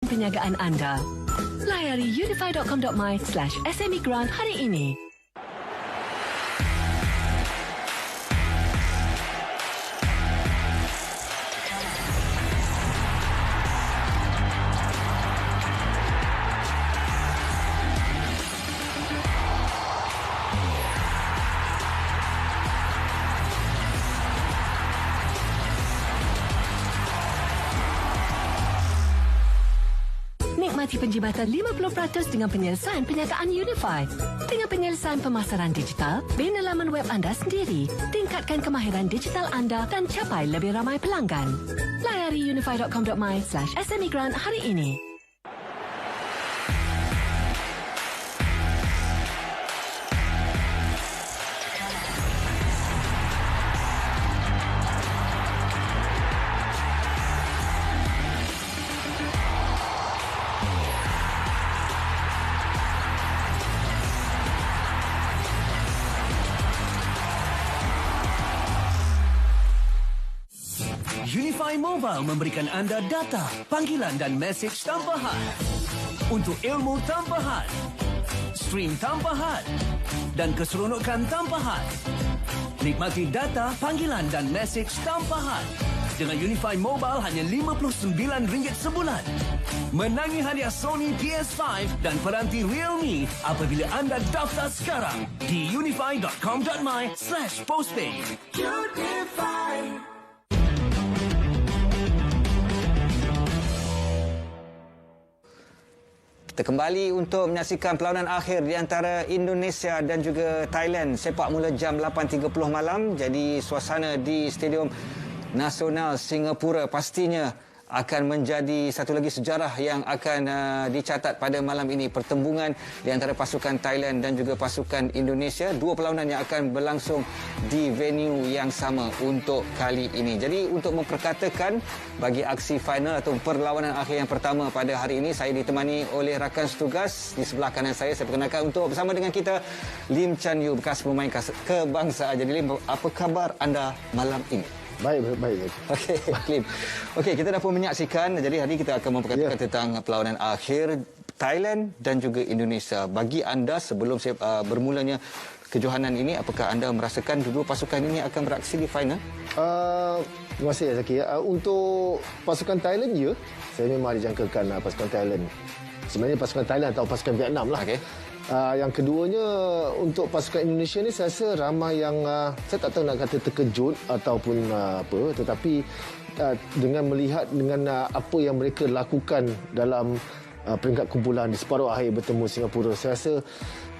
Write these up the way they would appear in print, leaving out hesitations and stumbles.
perniagaan anda. Layari unify.com.my/SME Grant hari ini. Nikmati penjimatan 50% dengan penyelesaian perniagaan Unify. Dengan penyelesaian pemasaran digital, bina laman web anda sendiri, tingkatkan kemahiran digital anda dan capai lebih ramai pelanggan. Layari unify.com.my/SME Grant hari ini. Unify Mobile memberikan anda data, panggilan dan mesej tanpa had. Untuk ilmu tanpa had, stream tanpa had dan keseronokan tanpa had. Nikmati data, panggilan dan mesej tanpa had. Dengan Unify Mobile hanya RM59 sebulan. Menangi hadiah Sony PS5 dan peranti Realme apabila anda daftar sekarang di unify.com.my/postpaid. Unify. Kita kembali untuk menyaksikan perlawanan akhir di antara Indonesia dan juga Thailand. Sepak mula jam 8.30 malam. Jadi suasana di Stadium Nasional Singapura pastinya akan menjadi satu lagi sejarah yang akan dicatat pada malam ini. Pertembungan di antara pasukan Thailand dan juga pasukan Indonesia. Dua perlawanan yang akan berlangsung di venue yang sama untuk kali ini. Jadi untuk memperkatakan bagi aksi final atau perlawanan akhir yang pertama pada hari ini, saya ditemani oleh rakan setugas. Di sebelah kanan saya perkenalkan untuk bersama dengan kita Lim Chan Yu, bekas pemain kebangsaan. Jadi Lim, apa khabar anda malam ini? Baik. Okey, Lim. Okey, kita dah pun menyaksikan. Jadi hari ini kita akan memperkatakan tentang perlawanan akhir Thailand dan juga Indonesia. Bagi anda sebelum bermulanya kejohanan ini, apakah anda merasakan dua pasukan ini akan beraksi di final? Terima kasih Zaki. Untuk pasukan Thailand, saya memang dijangkakan pasukan Thailand. Sebenarnya pasukan Thailand atau pasukan Vietnam lah. Okey. Yang keduanya untuk pasukan Indonesia ni saya rasa ramai yang saya tak tahu nak kata terkejut ataupun apa, tetapi dengan melihat dengan apa yang mereka lakukan dalam peringkat kumpulan di separuh akhir bertemu Singapura, saya rasa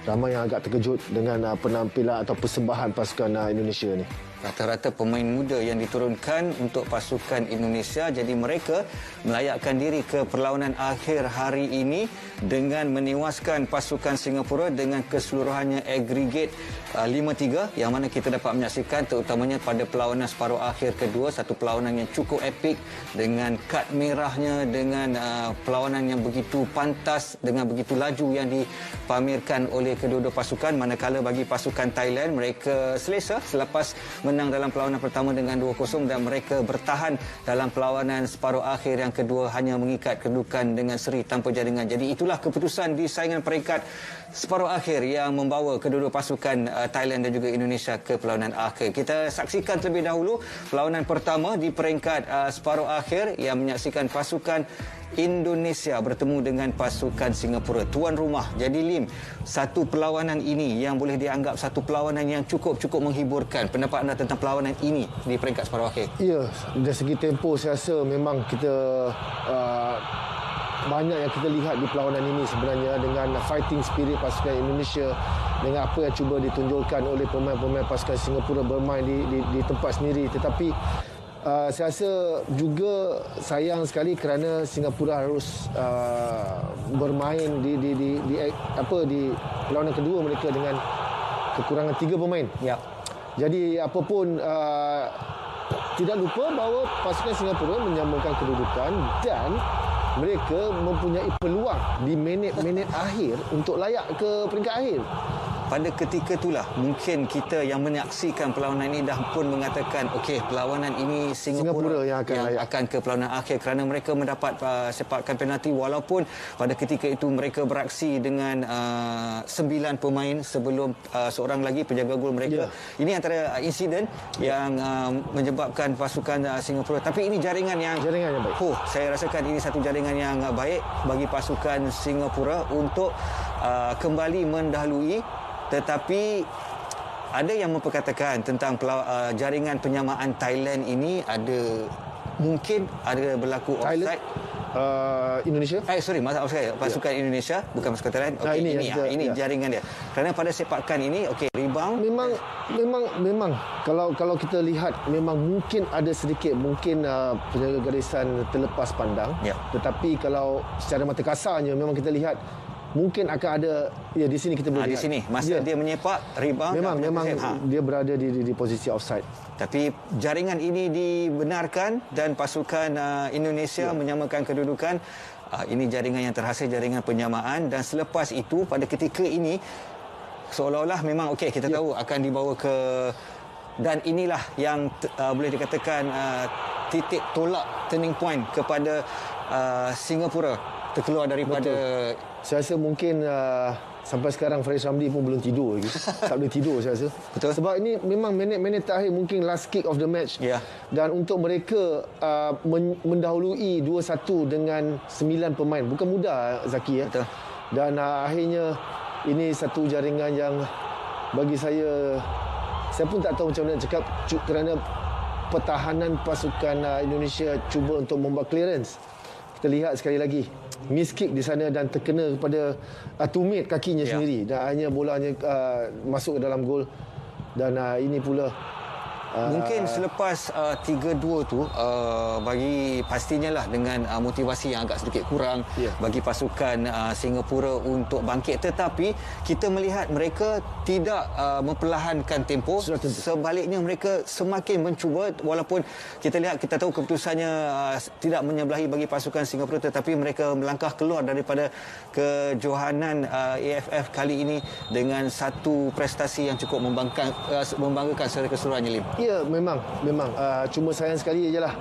ramai yang agak terkejut dengan penampilan atau persembahan pasukan Indonesia ni. Rata-rata pemain muda yang diturunkan untuk pasukan Indonesia, jadi mereka melayakkan diri ke perlawanan akhir hari ini dengan menewaskan pasukan Singapura dengan keseluruhannya agregat 5-3, yang mana kita dapat menyaksikan terutamanya pada perlawanan separuh akhir kedua, satu perlawanan yang cukup epik dengan kad merahnya, dengan perlawanan yang begitu pantas, dengan begitu laju yang dipamerkan oleh kedua-dua pasukan. Manakala bagi pasukan Thailand, mereka selesa selepas menang dalam perlawanan pertama dengan 2-0 dan mereka bertahan dalam perlawanan separuh akhir yang kedua hanya mengikat kedudukan dengan seri tanpa jaringan. Jadi itulah keputusan di saingan peringkat separuh akhir yang membawa kedua-dua pasukan Thailand dan juga Indonesia ke perlawanan akhir. Kita saksikan terlebih dahulu perlawanan pertama di peringkat separuh akhir yang menyaksikan pasukan Indonesia bertemu dengan pasukan Singapura, tuan rumah. Jadi Lim, satu perlawanan ini yang boleh dianggap satu perlawanan yang cukup menghiburkan. Pendapat anda tentang perlawanan ini di peringkat separuh akhir? Ya, dari segi tempo saya rasa memang kita banyak yang kita lihat di perlawanan ini sebenarnya, dengan fighting spirit pasukan Indonesia, dengan apa yang cuba ditunjukkan oleh pemain-pemain pasukan Singapura bermain di tempat sendiri. Tetapi saya rasa juga sayang sekali kerana Singapura harus bermain di perlawanan kedua mereka dengan kekurangan 3 pemain. Ya. Jadi apapun, tidak lupa bahawa pasukan Singapura menyambungkan kedudukan dan mereka mempunyai peluang di minit-minit akhir untuk layak ke peringkat akhir. pada ketika itulah mungkin kita yang menyaksikan perlawanan ini dah pun mengatakan okey, perlawanan ini Singapura yang akan ke perlawanan akhir kerana mereka mendapat sepakan penalti walaupun pada ketika itu mereka beraksi dengan 9 pemain sebelum seorang lagi penjaga gol mereka. Ini antara insiden yang menyebabkan pasukan Singapura, tapi ini jaringan yang baik. Saya rasakan ini satu jaringan yang baik bagi pasukan Singapura untuk kembali mendahului, tetapi ada yang memperkatakan tentang jaringan penyamaan Thailand ini mungkin ada berlaku offside. Indonesia? Maaf saya. Pasukan Indonesia, bukan pasukan Thailand. Ini jaringan dia. Kerana pada sepakan ini, rebound. Memang kalau kita lihat memang mungkin ada sedikit penjaga garisan terlepas pandang. Tetapi kalau secara mata kasarnya memang kita lihat mungkin akan ada di sini kita boleh lihat. Di sini masa dia menyepak rebound memang dia berada di posisi offside. Tapi jaringan ini dibenarkan dan pasukan Indonesia menyamakan kedudukan. Ini jaringan yang terhasil, jaringan penyamaan, dan selepas itu pada ketika ini seolah-olah memang kita tahu akan dibawa ke, dan inilah yang boleh dikatakan titik tolak, turning point kepada Singapura terkeluar daripada. Betul. Saya rasa mungkin sampai sekarang Faris Ramli pun belum tidur lagi. Tak boleh tidur saya rasa. Betul. Sebab ini memang minit-minit terakhir, mungkin last kick of the match. Dan untuk mereka mendahului 2-1 dengan 9 pemain, bukan mudah, Zaki. Betul. Dan akhirnya ini satu jaringan yang bagi saya pun tak tahu macam mana nak cakap, kerana pertahanan pasukan Indonesia cuba untuk membuat clearance. Kita lihat sekali lagi miss kick di sana dan terkena kepada tumit kakinya sendiri, dan akhirnya bolanya masuk ke dalam gol. Dan ini pula mungkin selepas 3-2 tu bagi pastinya lah dengan motivasi yang agak sedikit kurang bagi pasukan Singapura untuk bangkit, tetapi kita melihat mereka tidak memperlahankan tempo. Sebaliknya mereka semakin mencuba, walaupun kita tahu keputusannya tidak menyebelahi bagi pasukan Singapura, tetapi mereka melangkah keluar daripada kejohanan AFF kali ini dengan satu prestasi yang cukup membanggakan secara keseluruhannya, Lim. Ya, memang. Cuma sayang sekali je lah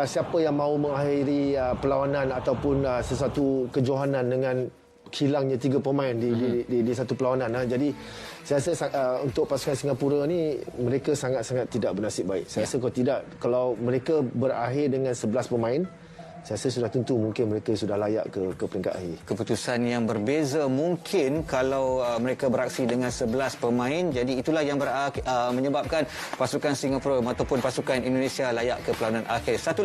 siapa yang mahu mengakhiri perlawanan ataupun sesuatu kejohanan dengan hilangnya 3 pemain di satu perlawanan. Jadi saya rasa untuk pasukan Singapura ni, mereka sangat-sangat tidak bernasib baik. Saya rasa kalau mereka berakhir dengan 11 pemain, saya rasa sudah tentu mungkin mereka sudah layak ke peringkat akhir. Keputusan yang berbeza mungkin kalau mereka beraksi dengan 11 pemain. Jadi itulah yang menyebabkan pasukan Singapura ataupun pasukan Indonesia layak ke perlawanan akhir. Satu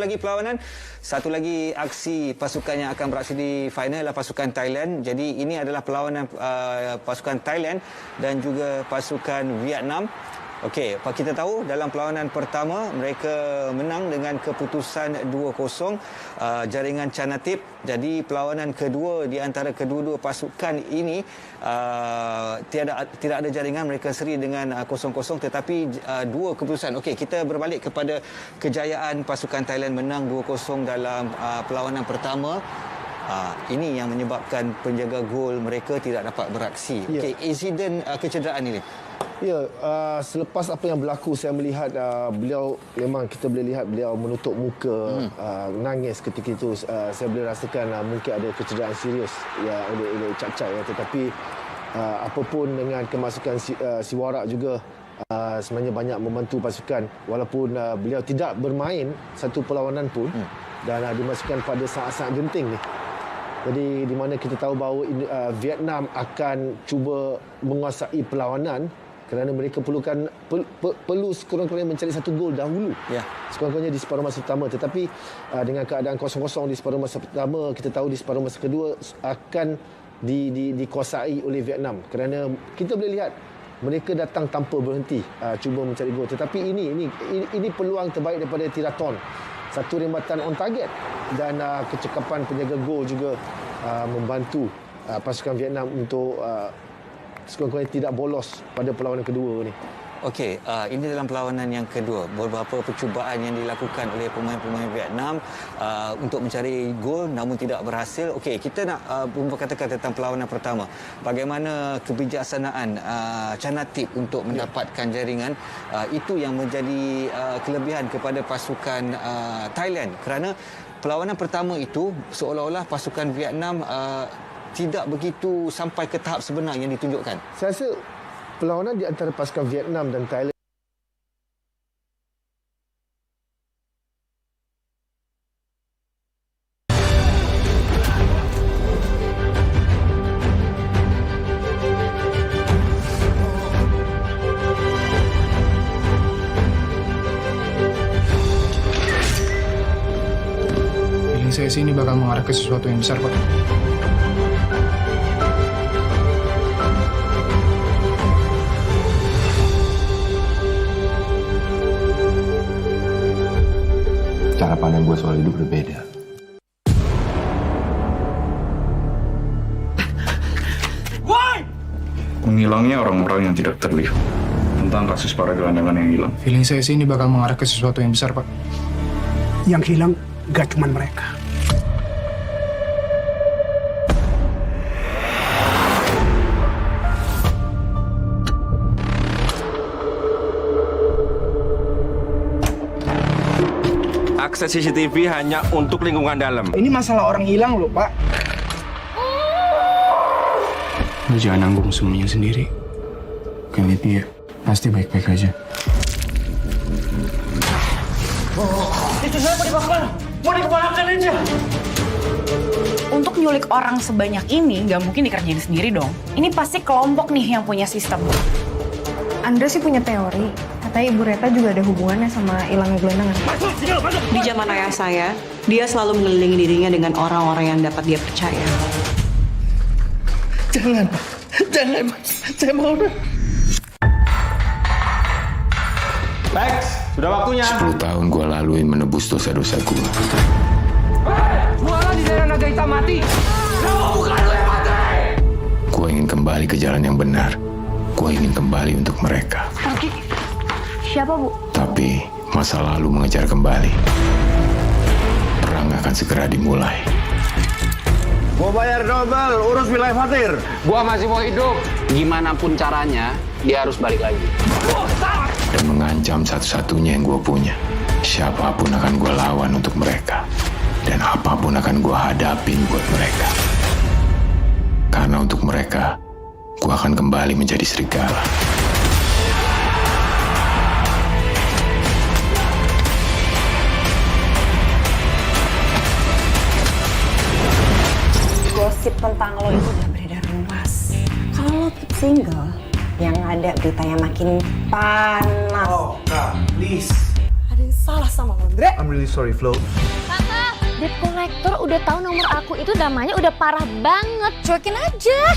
lagi aksi pasukan yang akan beraksi di final adalah pasukan Thailand. Jadi ini adalah perlawanan pasukan Thailand dan juga pasukan Vietnam. Kita tahu dalam perlawanan pertama mereka menang dengan keputusan 2-0 jaringan Canatip. Jadi perlawanan kedua di antara kedua-dua pasukan ini tidak ada jaringan, mereka seri dengan 0-0, tetapi dua keputusan. Kita berbalik kepada kejayaan pasukan Thailand menang 2-0 dalam perlawanan pertama. Ini yang menyebabkan penjaga gol mereka tidak dapat beraksi. Insiden kecederaan ini. Selepas apa yang berlaku, saya melihat beliau, memang kita boleh lihat beliau menutup muka, nangis ketika itu. Saya boleh rasakan mungkin ada kecederaan serius oleh Cap-Cap. Tetapi apapun dengan kemasukan Siwarak juga sebenarnya banyak membantu pasukan, walaupun beliau tidak bermain satu perlawanan pun, dan dimasukkan pada saat-saat genting ni. Jadi di mana kita tahu bahawa Vietnam akan cuba menguasai perlawanan kerana mereka perlu sekurang-kurangnya mencari satu gol dahulu. Sekurang-kurangnya di separuh masa pertama. Tetapi dengan keadaan 0-0 di separuh masa pertama, kita tahu di separuh masa kedua akan dikuasai oleh Vietnam. Kerana kita boleh lihat mereka datang tanpa berhenti cuba mencari gol. Tetapi ini peluang terbaik daripada Tiraton. Satu rembatan on target, dan kecekapan penjaga gol juga membantu pasukan Vietnam untuk sekurang-kurangnya tidak bolos pada perlawanan kedua ni. Okey, ini dalam perlawanan yang kedua. Beberapa percubaan yang dilakukan oleh pemain-pemain Vietnam untuk mencari gol namun tidak berhasil. Okey, kita nak berkata-kata tentang perlawanan pertama. Bagaimana kebijaksanaan Canatip untuk mendapatkan jaringan, itu yang menjadi kelebihan kepada pasukan Thailand, kerana perlawanan pertama itu seolah-olah pasukan Vietnam tidak begitu sampai ke tahap sebenar yang ditunjukkan. Saya rasa perlawanan di antara pasukan Vietnam dan Thailand feeling saya sih ini bakal mengarah ke sesuatu yang besar, Pak. Cara pandang gue soal hidup berbeda. Menghilangnya orang-orang yang tidak terlihat. Tentang kasus para gelandangan yang hilang. Feeling saya sih ini bakal mengarah ke sesuatu yang besar, Pak. Yang hilang gak cuma mereka. Akses CCTV hanya untuk lingkungan dalam. Ini masalah orang hilang loh, Pak. Lu jangan nanggung semuanya sendiri. Kali dia pasti baik-baik aja. Itu saya mau dibakar. Mau dikemanakan aja. Untuk nyulik orang sebanyak ini, nggak mungkin dikerjain sendiri dong. Ini pasti kelompok nih yang punya sistem. Andra sih punya teori. Katanya Ibu Reta juga ada hubungannya sama hilangnya gelandangan. Di zaman ayah saya, dia selalu mengelilingi dirinya dengan orang-orang yang dapat dia percaya. Jangan, Pak. Jangan, Mas. Saya mau. Lex, sudah waktunya. 10 tahun gue lalui menebus dosa-dosa gue. Mualah di daerah Naga Hitam mati. Kamu bukan lu yang mati. Gue ingin kembali ke jalan yang benar. Gue ingin kembali untuk mereka. Siapa, Bu? Tapi masa lalu mengejar kembali. Perang akan segera dimulai. Gua bayar double, urus wilayah Fatir. Gua masih mau hidup. Gimana pun caranya, dia harus balik lagi. Dan mengancam satu-satunya yang gue punya. Siapapun akan gue lawan untuk mereka. Dan apapun akan gue hadapin buat mereka. Karena untuk mereka, gue akan kembali menjadi serigala. Gosip tentang lo itu udah beredar luas. Kalau lo keep single, yang ada beritanya makin panas. Oh, Kak, please. Ada yang salah sama lo, Dre. I'm really sorry, Flo. Kakak, debt collector udah tahu nomor aku itu namanya udah parah banget. Cuekin aja.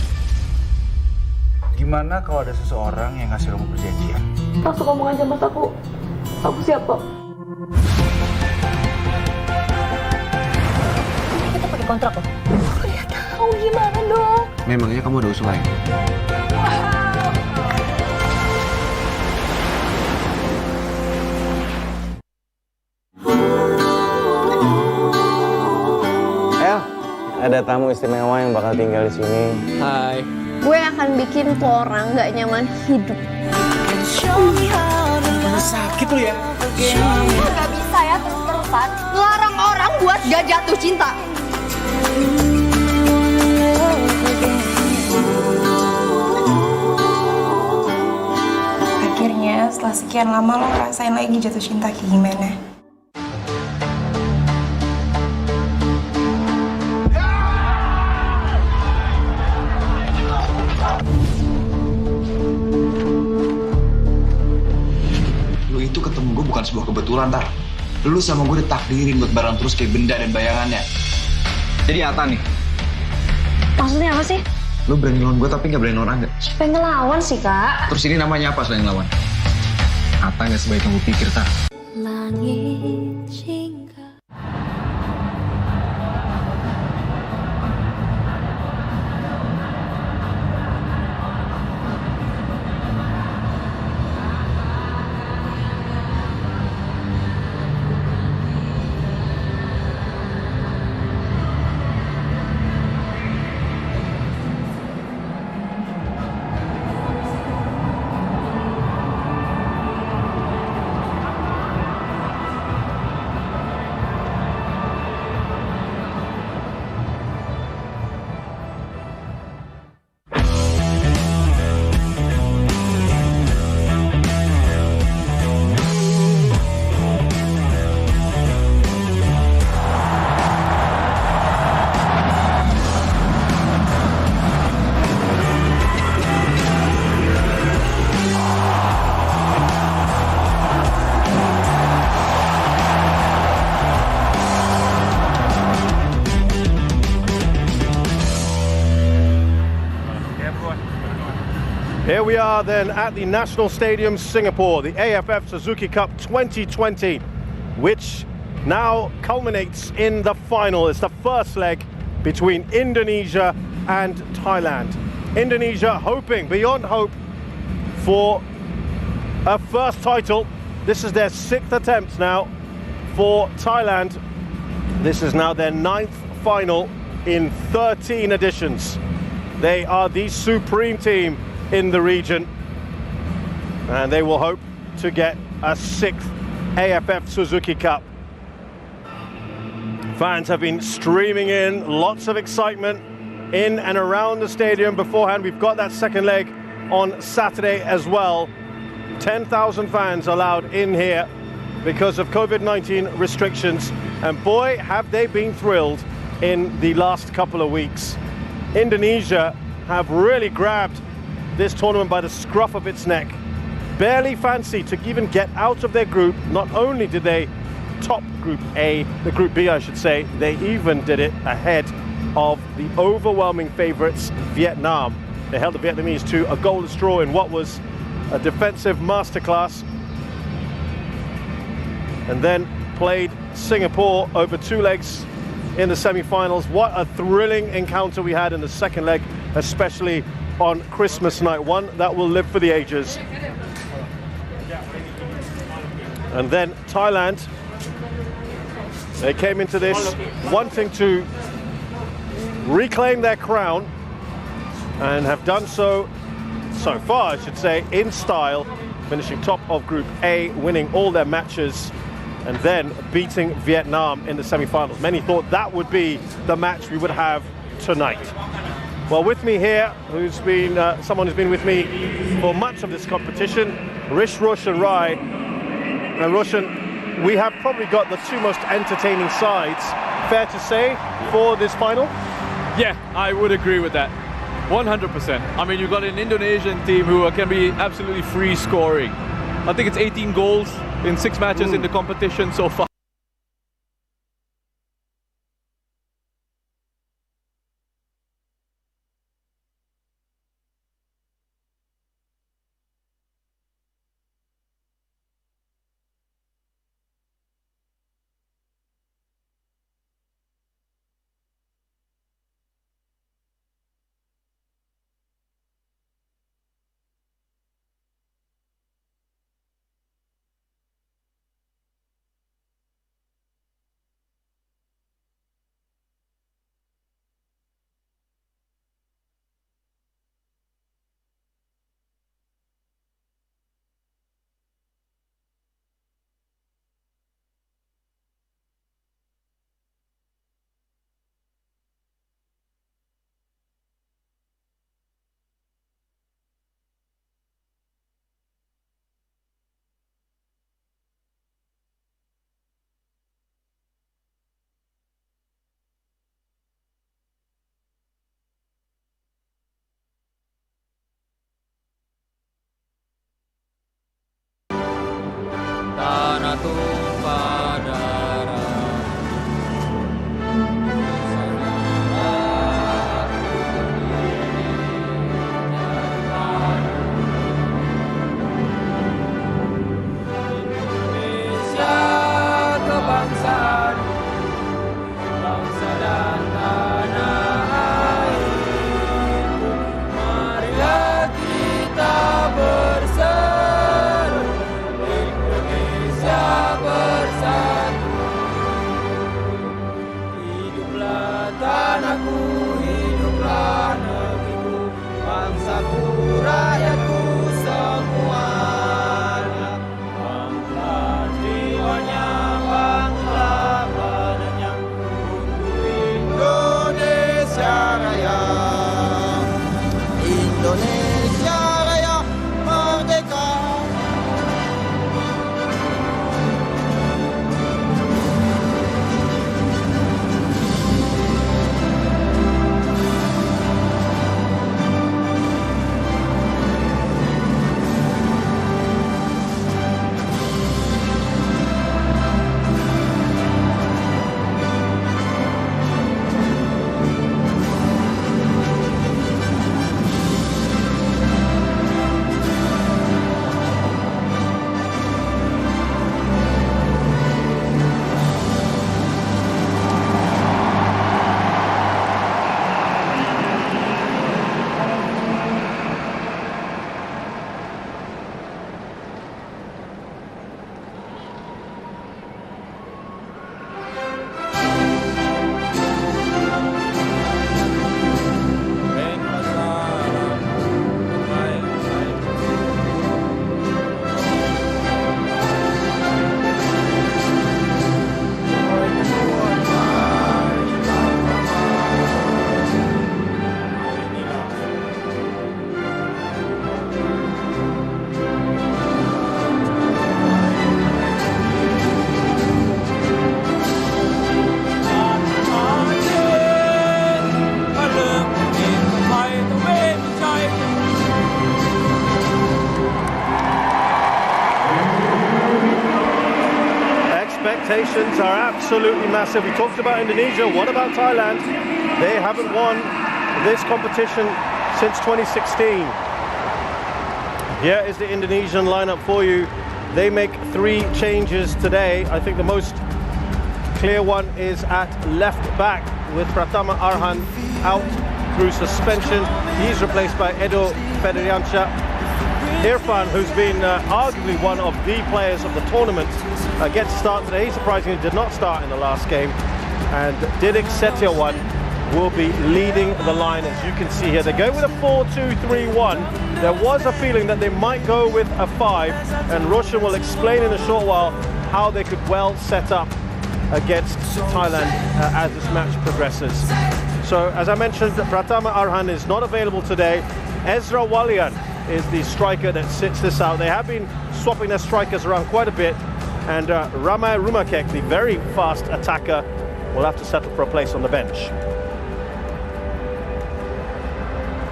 Gimana kalau ada seseorang yang ngasih kamu perjanjian? Langsung ngomong aja mas aku siapa? Kita pakai kontrak loh. Aku ya tahu gimana dong. Memangnya kamu ada usul lain? El, ada tamu istimewa yang bakal tinggal di sini. Hai. Gue akan bikin tuh orang gak nyaman hidup. Sakit lo ya? Gak bisa ya terus-terusan ngelarang orang buat gak jatuh cinta. Akhirnya setelah sekian lama lo ngerasain lagi jatuh cinta kayak gimana? Lu itu ketemu gue bukan sebuah kebetulan, Tar. Lu sama gue ditakdirin buat bareng terus kayak benda dan bayangannya. Jadi Ata nih. Maksudnya apa sih? Lu berani lawan gue tapi gak berani lawan Angga. Siapa yang ngelawan sih, Kak? Terus ini namanya apa selain lawan? Ata gak sebaik yang gue pikir, Tar. Langit jingga. Here we are then at the National Stadium, Singapore, the AFF Suzuki Cup 2020, which now culminates in the final. It's the first leg between Indonesia and Thailand. Indonesia hoping beyond hope for a first title. This is their 6th attempt now for Thailand. This is now their 9th final in 13 editions. They are the supreme team in the region, and they will hope to get a 6th AFF Suzuki Cup. Fans have been streaming in, lots of excitement in and around the stadium beforehand. We've got that second leg on Saturday as well. 10,000 fans allowed in here because of COVID-19 restrictions, and boy, have they been thrilled in the last couple of weeks. Indonesia have really grabbed this tournament by the scruff of its neck. Barely fancy to even get out of their group. Not only did they top Group A, the Group B I should say, they even did it ahead of the overwhelming favourites, Vietnam. They held the Vietnamese to a goalless draw in what was a defensive masterclass, and then played Singapore over 2 legs in the semi-finals. What a thrilling encounter we had in the second leg, especially on Christmas night, one that will live for the ages. And then Thailand, they came into this wanting to reclaim their crown, and have done so far, I should say, in style, finishing top of Group A, winning all their matches, and then beating Vietnam in the semi-finals. Many thought that would be the match we would have tonight. Well, with me here, who's been someone who's been with me for much of this competition, Roshan Rai. And Roshan, we have probably got the 2 most entertaining sides, fair to say, for this final? Yeah, I would agree with that. 100%. I mean, you've got an Indonesian team who can be absolutely free scoring. I think it's 18 goals in 6 matches in the competition so far. expectations are absolutely massive. We talked about Indonesia. What about Thailand? They haven't won this competition since 2016. Here is the Indonesian lineup for you. They make 3 changes today. I think the most clear one is at left back with Pratama Arhan out through suspension. He's replaced by Edo Federiansyah. Irfan, who's been arguably one of the players of the tournament, gets to start today. He surprisingly did not start in the last game. And Didik Setiawan will be leading the line, as you can see here. They go with a 4-2-3-1. There was a feeling that they might go with a 5, and Roshan will explain in a short while how they could well set up against Thailand as this match progresses. So, as I mentioned, Pratama Arhan is not available today. Ezra Walian is the striker that sits this out. They have been swapping their strikers around quite a bit, and Ramai Rumakek, the very fast attacker, will have to settle for a place on the bench.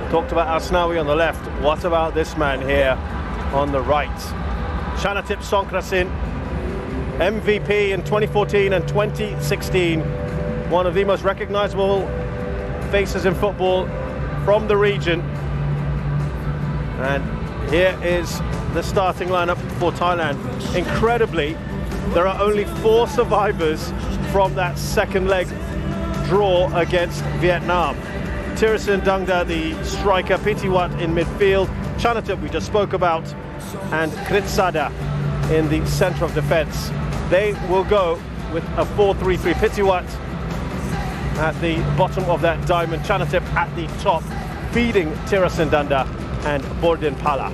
We talked about Asnawi on the left. What about this man here on the right? Chanatip Songkrasin, MVP in 2014 and 2016. One of the most recognizable faces in football from the region. And here is the starting lineup for Thailand. Incredibly, there are only 4 survivors from that second leg draw against Vietnam. Tirasin Dangda, the striker, Pitiwat in midfield, Chanatip we just spoke about, and Kritsada in the centre of defence. They will go with a 4-3-3. Pitiwat at the bottom of that diamond, Chanatip at the top, feeding Tirasin Dangda and Bordin Pala.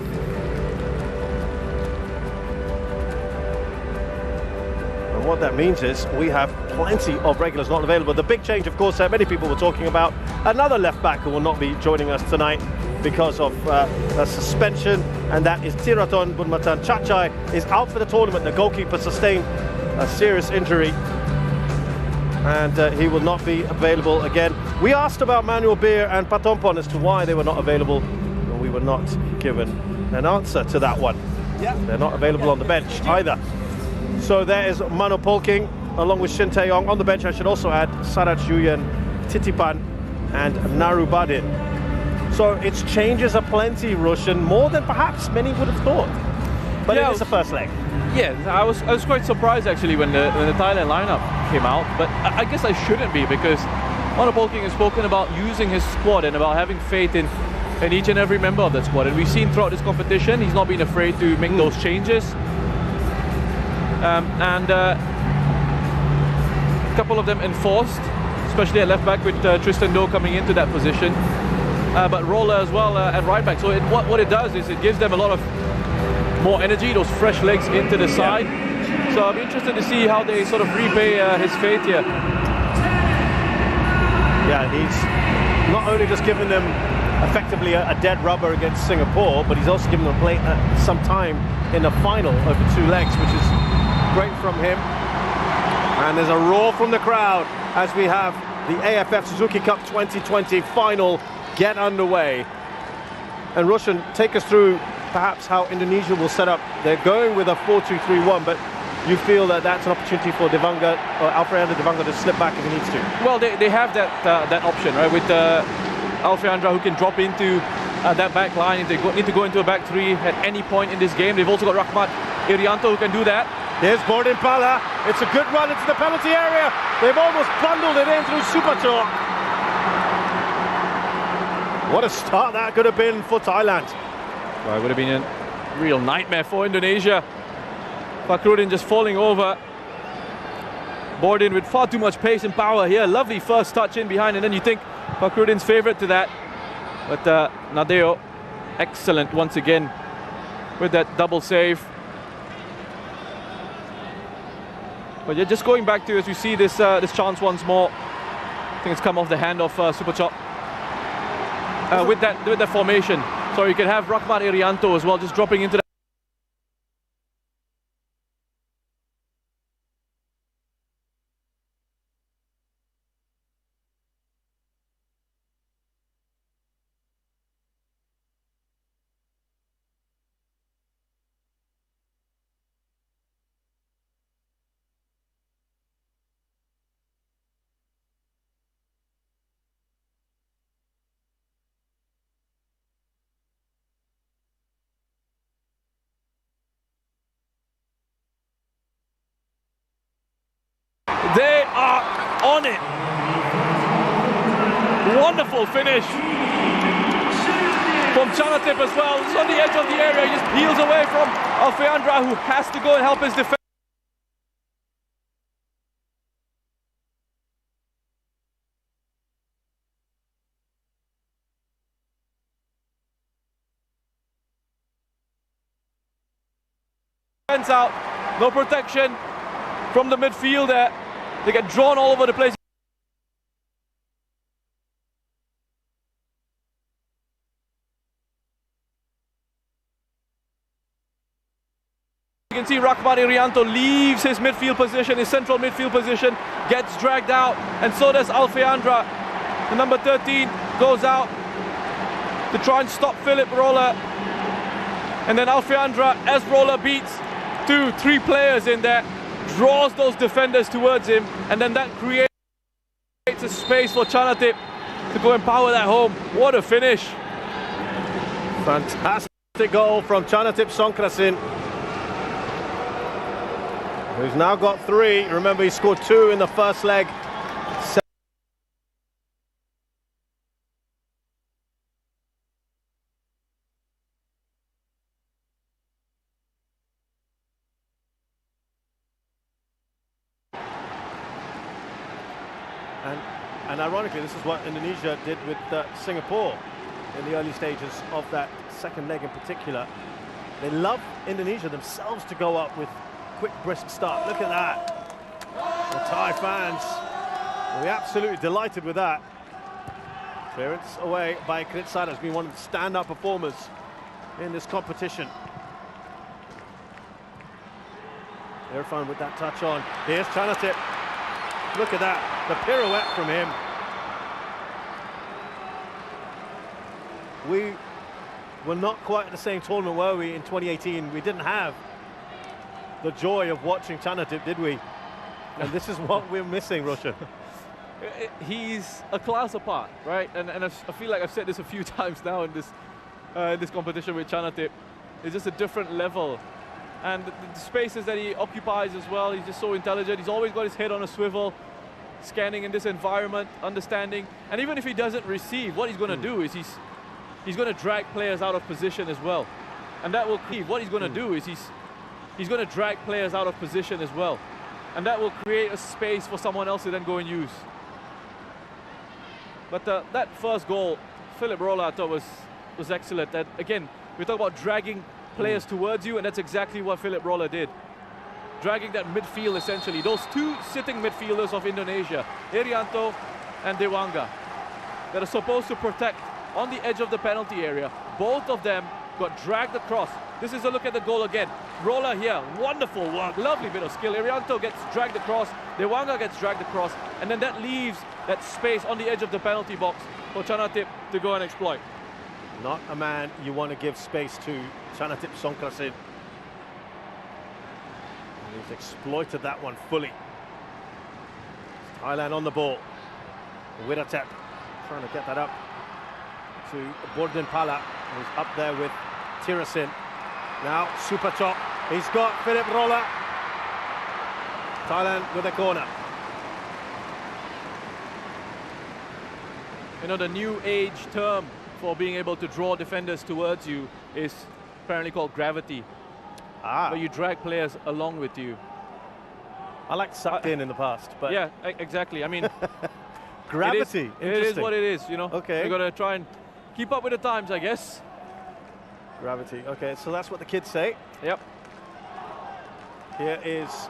And what that means is we have plenty of regulars not available. The big change, of course, many people were talking about, another left-back who will not be joining us tonight because of a suspension, and that is Tiraton Bunmatan Chachai is out for the tournament. The goalkeeper sustained a serious injury, and he will not be available again. We asked about Manuel Beer and Patompon as to why they were not available, and we were not given an answer to that one. They're not available on the bench either. So there is Mano Polking along with Shin Taeyong. On the bench, I should also add Saraj Yuyan, Titipan and Narubadin. So its changes are plenty, Roshan, more than perhaps many would have thought. But it is the first leg. Yeah, I was quite surprised actually when the Thailand lineup came out, but I guess I shouldn't be, because Mano Polking has spoken about using his squad and about having faith in each and every member of that squad. And we've seen throughout this competition, he's not been afraid to make those changes. And a couple of them enforced, especially at left back with Tristan Doe coming into that position, but Roller as well at right back. So what it does is it gives them a lot of more energy, those fresh legs into the side. So I'll be interested to see how they sort of repay his faith here. Yeah, he's not only just given them effectively a dead rubber against Singapore, but he's also given them some time in the final over 2 legs, which is great from him. And there's a roar from the crowd as we have the AFF Suzuki Cup 2020 final get underway. And Roshan, take us through perhaps how Indonesia will set up. They're going with a 4-2-3-1, but you feel that that's an opportunity for Devanga, or Alfreandra Devanga, to slip back if he needs to? Well, they have that option, right, with Alfreandra, who can drop into that back line if they need to go into a back 3 at any point in this game. They've also got Rahmat Irianto who can do that. There's Bordin Pala. It's a good run into the penalty area. They've almost bundled it in through Supacho. What a start that could have been for Thailand. Well, it would have been a real nightmare for Indonesia. Fakhrudin just falling over. Bordin with far too much pace and power here. Lovely first touch in behind, and then you think Fakhrudin's favourite to that. But Nadeo, excellent once again with that double save. But yeah, just going back to, as we see this chance once more, I think it's come off the hand of Supacho. With that formation. So you can have Rahmat Irianto as well, just dropping into that. on it. Wonderful finish from Chanatip as well. It's on the edge of the area. He just peels away from Alfeandra, who has to go and help his defense. Out, no protection from the midfield there. They get drawn all over the place. You can see Rahman Irianto leaves his midfield position, his central midfield position, gets dragged out, and so does Alfeandra. The number 13 goes out to try and stop Philip Roller. And then Alfeandra, as Roller beats 2-3 players in there, draws those defenders towards him, and then that creates a space for Chanatip to go and power that home. What a finish. Fantastic goal from Chanatip Songkrasin, who's now got 3. Remember, he scored 2 in the first leg. And ironically, this is what Indonesia did with Singapore in the early stages of that second leg in particular. They love Indonesia themselves to go up with quick, brisk start. Look at that. The Thai fans will be absolutely delighted with that. Clearance away by Kritsada has been one of the stand-up performers in this competition. Irfan with that touch on. Here's Chanatip. Look at that, the pirouette from him. We were not quite at the same tournament, were we, in 2018? We didn't have the joy of watching Chanatip, did we? And this is what we're missing, Roshan. He's a class apart, right? And I feel like I've said this a few times now in this competition with Chanatip. It's just a different level. And the spaces that he occupies as well, he's just so intelligent. He's always got his head on a swivel, scanning in this environment, understanding. And even if he doesn't receive, what he's going to do is he's going to drag players out of position as well. And that will create, what he's going to do is he's going to drag players out of position as well. And that will create a space for someone else to then go and use. But that first goal, Philip Roller, I thought was excellent. That, again, we talk about dragging players towards you, and that's exactly what Philip Roller did. Dragging that midfield, essentially. Those 2 sitting midfielders of Indonesia, Irianto and Dewanga, that are supposed to protect on the edge of the penalty area. Both of them got dragged across. This is a look at the goal again. Roller here, wonderful work, lovely bit of skill. Irianto gets dragged across, Dewanga gets dragged across, and then that leaves that space on the edge of the penalty box for Chanatip to go and exploit. Not a man you want to give space to, Chanatip Songkrasin. He's exploited that one fully. Thailand on the ball. Wiratep trying to get that up to Borden Pala, who's up there with Tirasin. Now super chop. He's got Philip Roller. Thailand with a corner. You know, the new age term for being able to draw defenders towards you is apparently called gravity. Where you drag players along with you. I like sucked in the past, but yeah, exactly. I mean, gravity. It is what it is, you know. Okay. You got to try and keep up with the times, I guess. Gravity. Okay, so that's what the kids say. Yep. Here is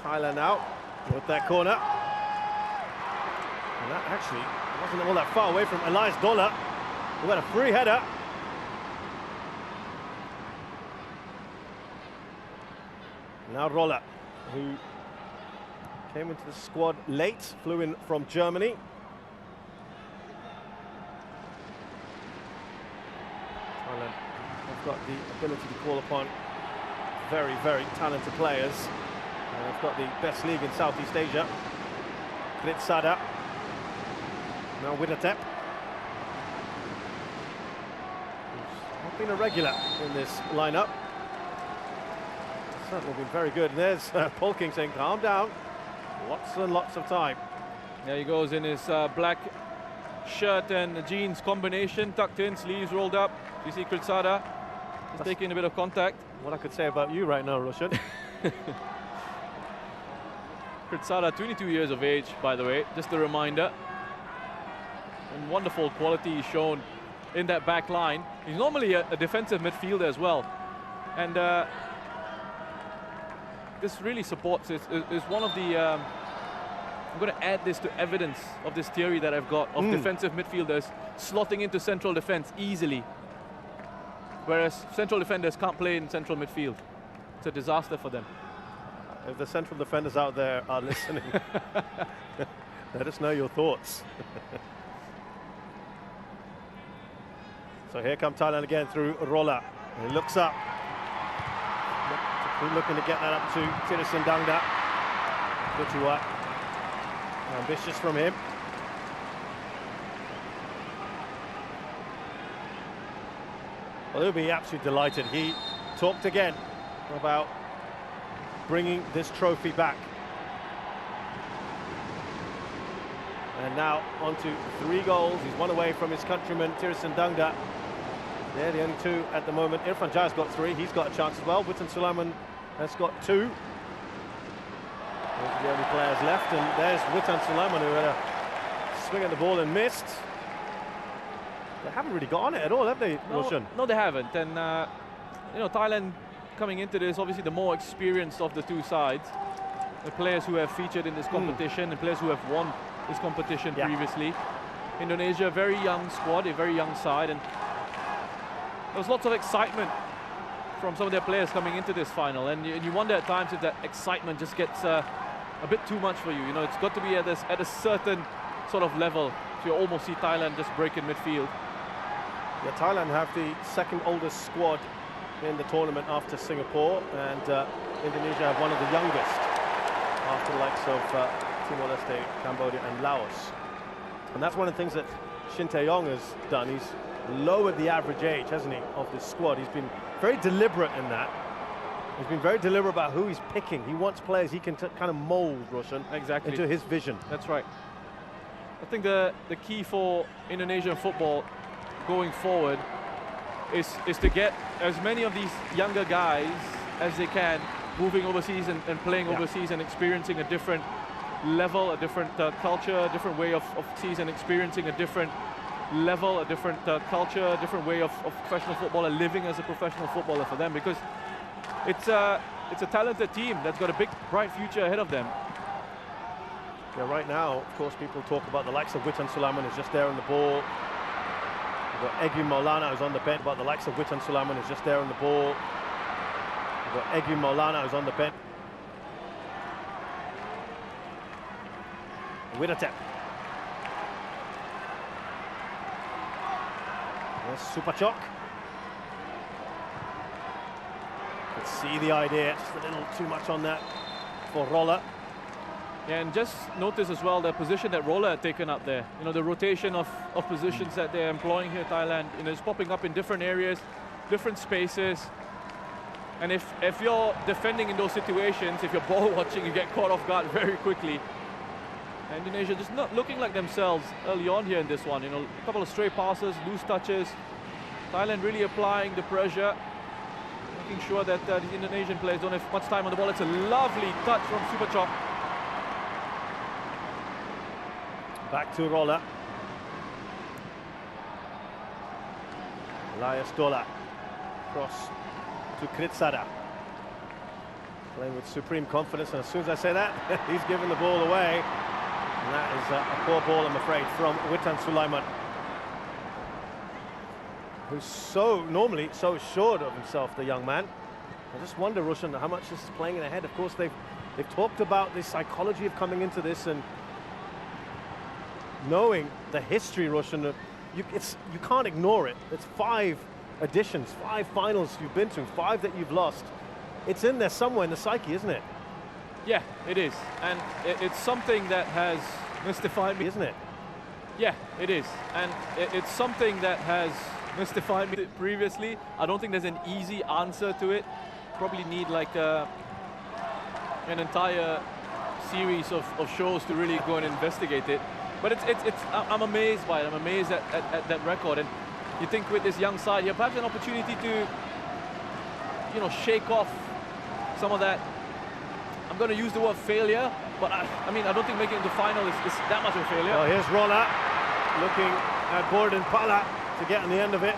Thailand now with that corner. And that actually wasn't all that far away from Elias Dola, who had a free header. Now Roller, who came into the squad late, flew in from Germany. Thailand have got the ability to call upon very, very talented players. And they've got the best league in Southeast Asia. Kritsada. Now Wiratep. Who's not been a regular in this lineup. Certainly been very good. And there's Polking saying, calm down. Lots and lots of time. There he goes in his black shirt and jeans combination, tucked in, sleeves rolled up. You see Kritsada is taking a bit of contact. What I could say about you right now, Roshan. Kritsada, 22 years of age, by the way, just a reminder. And wonderful quality shown in that back line. He's normally a defensive midfielder as well. And this really supports it. Is one of the... I'm going to add this to evidence of this theory that I've got of defensive midfielders slotting into central defense easily. Whereas central defenders can't play in central midfield. It's a disaster for them. If the central defenders out there are listening, let us know your thoughts. So here come Thailand again through Rolla. He looks up. Looking to get that up to Thirisan Dangda. Kutuwa. Ambitious from him. Well, he'll be absolutely delighted. He talked again about bringing this trophy back. And now on to 3 goals. He's 1 away from his countryman, Thirisan Dangda. They're the only 2 at the moment. Irfan Jaya's got 3. He's got a chance as well. Witan Sulaiman has got 2. Those are the only players left. And there's Witan Sulaiman, who had a swing at the ball and missed. They haven't really got on it at all, have they, Roshan? No, they haven't. And, you know, Thailand coming into this, obviously the more experienced of the 2 sides. The players who have featured in this competition and players who have won this competition previously. Indonesia, a very young squad, a very young side. And there was lots of excitement from some of their players coming into this final. And you wonder at times if that excitement just gets a bit too much for you. You know, it's got to be at a certain sort of level. So you almost see Thailand just break in midfield. Yeah, Thailand have the 2nd oldest squad in the tournament after Singapore, and Indonesia have one of the youngest after the likes of Timor-Leste, Cambodia and Laos. And that's one of the things that Shin Tae-yong has done. He's lowered the average age, hasn't he, of this squad. He's been very deliberate in that. He's been very deliberate about who he's picking. He wants players he can kind of mould, Roshan, into his vision. That's right. I think the key for Indonesian football going forward is to get as many of these younger guys as they can moving overseas and playing overseas and experiencing a different level, a different culture, a different way of season, experiencing a different level, a different culture, a different way of professional football, and living as a professional footballer for them, because it's a talented team that's got a big, bright future ahead of them. Yeah, right now, of course, people talk about the likes of Witan Sulaiman is just there on the ball. We've got Egu Maulana who's on the bench, but the likes of Witan Sulaiman is just there on the ball. We've got Egu Maulana who's on the bench. Widatep. There's Supachok. Let's see the idea, just a little too much on that for Rolla. Yeah, and just notice as well the position that Rolla had taken up there. You know, the rotation of positions that they're employing here, Thailand. You know, it's popping up in different areas, different spaces. And if you're defending in those situations, if you're ball watching, you get caught off guard very quickly. And Indonesia just not looking like themselves early on here in this one. You know, a couple of stray passes, loose touches. Thailand really applying the pressure, making sure that the Indonesian players don't have much time on the ball. It's a lovely touch from Supachok. Back to Rolla. Elias Dola. Cross to Kritsada. Playing with supreme confidence, and as soon as I say that, he's given the ball away. And that is a poor ball, I'm afraid, from Witan Sulaiman, who's normally so assured of himself, the young man. I just wonder, Roshan, how much this is playing in the head. Of course, they've talked about the psychology of coming into this, and knowing the history, Roshan, you can't ignore it. It's 5 editions, 5 finals you've been to, 5 that you've lost. It's in there somewhere in the psyche, isn't it? Yeah, it is. And it's something that has mystified me, isn't it? Yeah, it is. And it's something that has mystified me previously. I don't think there's an easy answer to it. Probably need like an entire series of shows to really go and investigate it. But I'm amazed by it. I'm amazed at that record. And you think with this young side here, perhaps an opportunity to, you know, shake off some of that. I'm going to use the word failure, but I mean, I don't think making it to final is that much of a failure. Well, here's Rolla looking at Borden Pala to get on the end of it.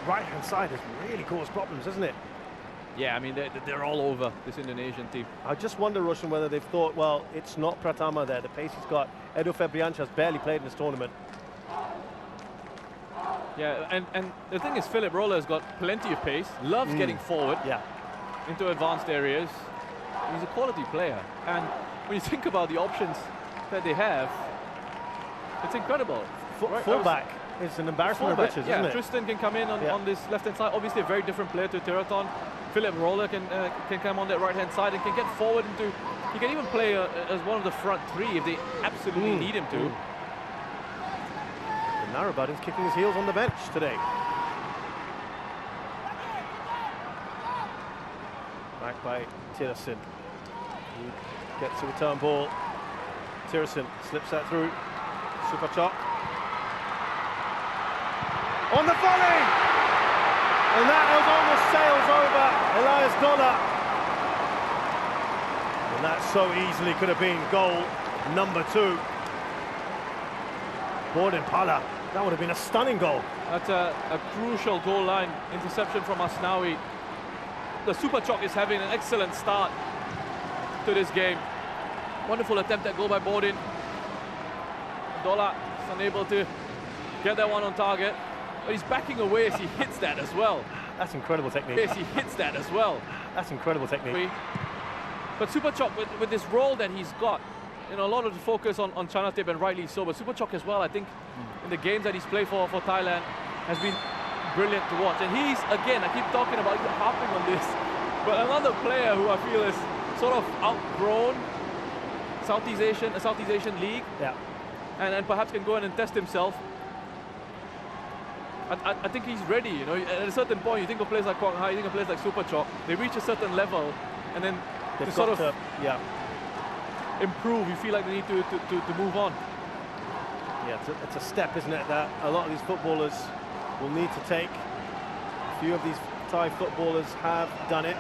Right-hand side has really caused problems, hasn't it? Yeah, I mean, they're all over this Indonesian team. I just wonder, Roshan, whether they've thought, well, it's not Pratama there. The pace he's got. Edo Febriancha has barely played in this tournament. Yeah, and the thing is, Philip Roller has got plenty of pace, loves getting forward into advanced areas. He's a quality player. And when you think about the options that they have, it's incredible. Fullback is an embarrassment of riches, isn't it? Tristan can come in on this left-hand side. Obviously a very different player to Teraton. Philip Roller can come on that right-hand side and can get forward into... He can even play as one of the front three if they absolutely need him to. Narrabudin's kicking his heels on the bench today. Back by Tirasin. He gets a return ball. Tirasin slips that through. Superchok. On the volley! And that almost sails over Elias Dollar. And that so easily could have been goal number 2. Borden Pala. That would have been a stunning goal. That's a crucial goal line interception from Asnawi. The Superchok is having an excellent start to this game. Wonderful attempt at goal by Borden. Dola is unable to get that one on target. But he's backing away as he hits that as well. That's incredible technique. As he hits that as well. That's incredible technique. But Superchok, with this role that he's got, you know, a lot of the focus on Chanatip, and rightly so, but Superchok as well, I think, in the games that he's played for Thailand, has been brilliant to watch. And he's, again, I keep talking about, he's harping on this, but another player who I feel is sort of outgrown a Southeast Asian league, and perhaps can go in and test himself. I think he's ready, you know. At a certain point, you think of players like Kwang Hai, you think of players like Superchok, they reach a certain level, and then they sort of improve. You feel like they need to move on. Yeah, it's a step, isn't it, that a lot of these footballers will need to take. A few of these Thai footballers have done it.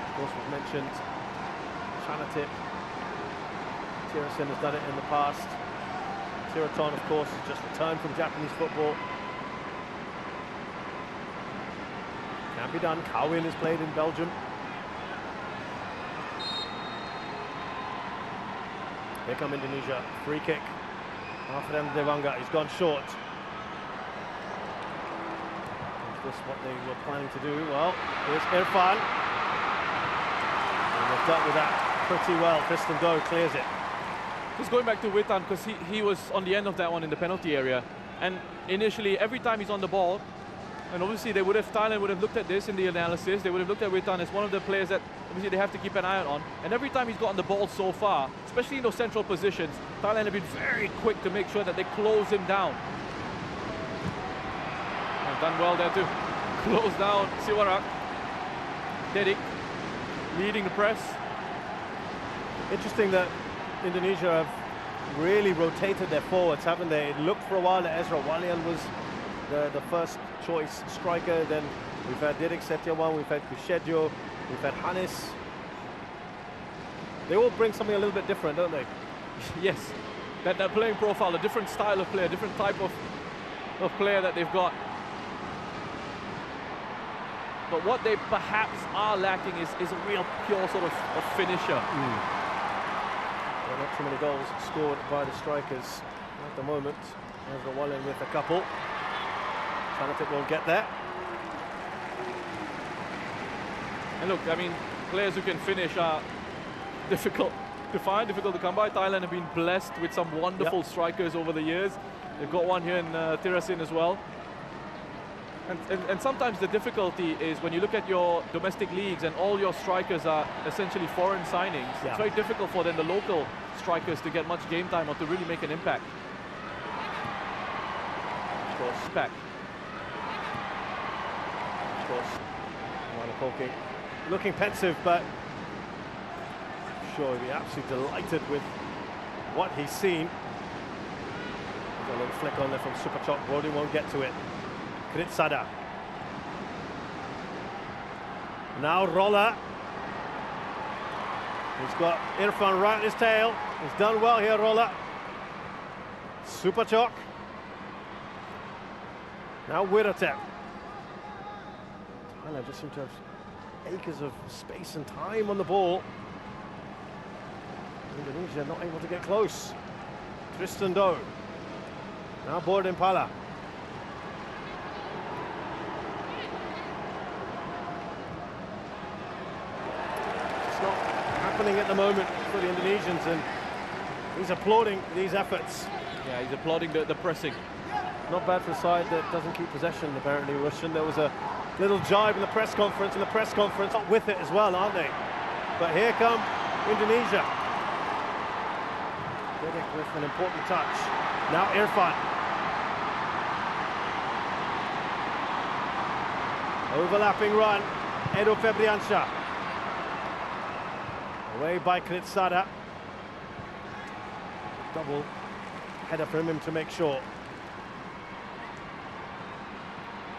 Of course, we've mentioned Chanatip. Tirasin has done it in the past. Tiraton, of course, has just returned from Japanese football. Can be done. Kawin has played in Belgium. Here come Indonesia. Free kick. After Devanga. He's gone short. Is this what they were planning to do? Well, here's Irfan. And they've dealt with that pretty well. Tristan Doe clears it. Just going back to Witan, because he was on the end of that one in the penalty area. And initially, every time he's on the ball, and obviously Thailand would have looked at this in the analysis, they would have looked at Witan as one of the players that obviously they have to keep an eye on. And every time he's gotten the ball so far, especially in those central positions, Thailand have been very quick to make sure that they close him down. And done well there to close down Siwarak. Dedik leading the press. Interesting that Indonesia have really rotated their forwards, haven't they? It looked for a while that Ezra Walian was the first choice striker. Then we've had Didik Setiawan, we've had Kushedjo, we've had Hanis. They all bring something a little bit different, don't they? Yes, that playing profile, a different style of player, different type of player that they've got. But what they perhaps are lacking is a real pure sort of finisher. Well, not too many goals scored by the strikers at the moment. Ezra Walian with a couple. Chanatip won't get there. And look, I mean, players who can finish are difficult to find, difficult to come by. Thailand have been blessed with some wonderful strikers over the years. They've got one here in Tirasin as well. And sometimes the difficulty is when you look at your domestic leagues and all your strikers are essentially foreign signings, it's very difficult for then the local strikers to get much game time or to really make an impact. Of course, back. Of course, Manapoki looking pensive, but sure he'll be absolutely delighted with what he's seen. There's a little flick on there from Superchok. Brody won't get to it. Kritsada. Now Roller. He's got Irfan right at his tail. He's done well here, Roller. Superchok. Now Wiratep. Thailand just seem to have acres of space and time on the ball. Indonesia not able to get close. Tristan Doe. Now Borden Pala. It's not happening at the moment for the Indonesians, and he's applauding these efforts. Yeah, he's applauding the pressing. Not bad for a side that doesn't keep possession, apparently, Russian. There was a little jibe in the press conference, not with it as well, aren't they? But here come Indonesia. Didik with an important touch. Now Irfan. Overlapping run. Edo Febriansyah. Away by Kritsada. Double header from him to make sure.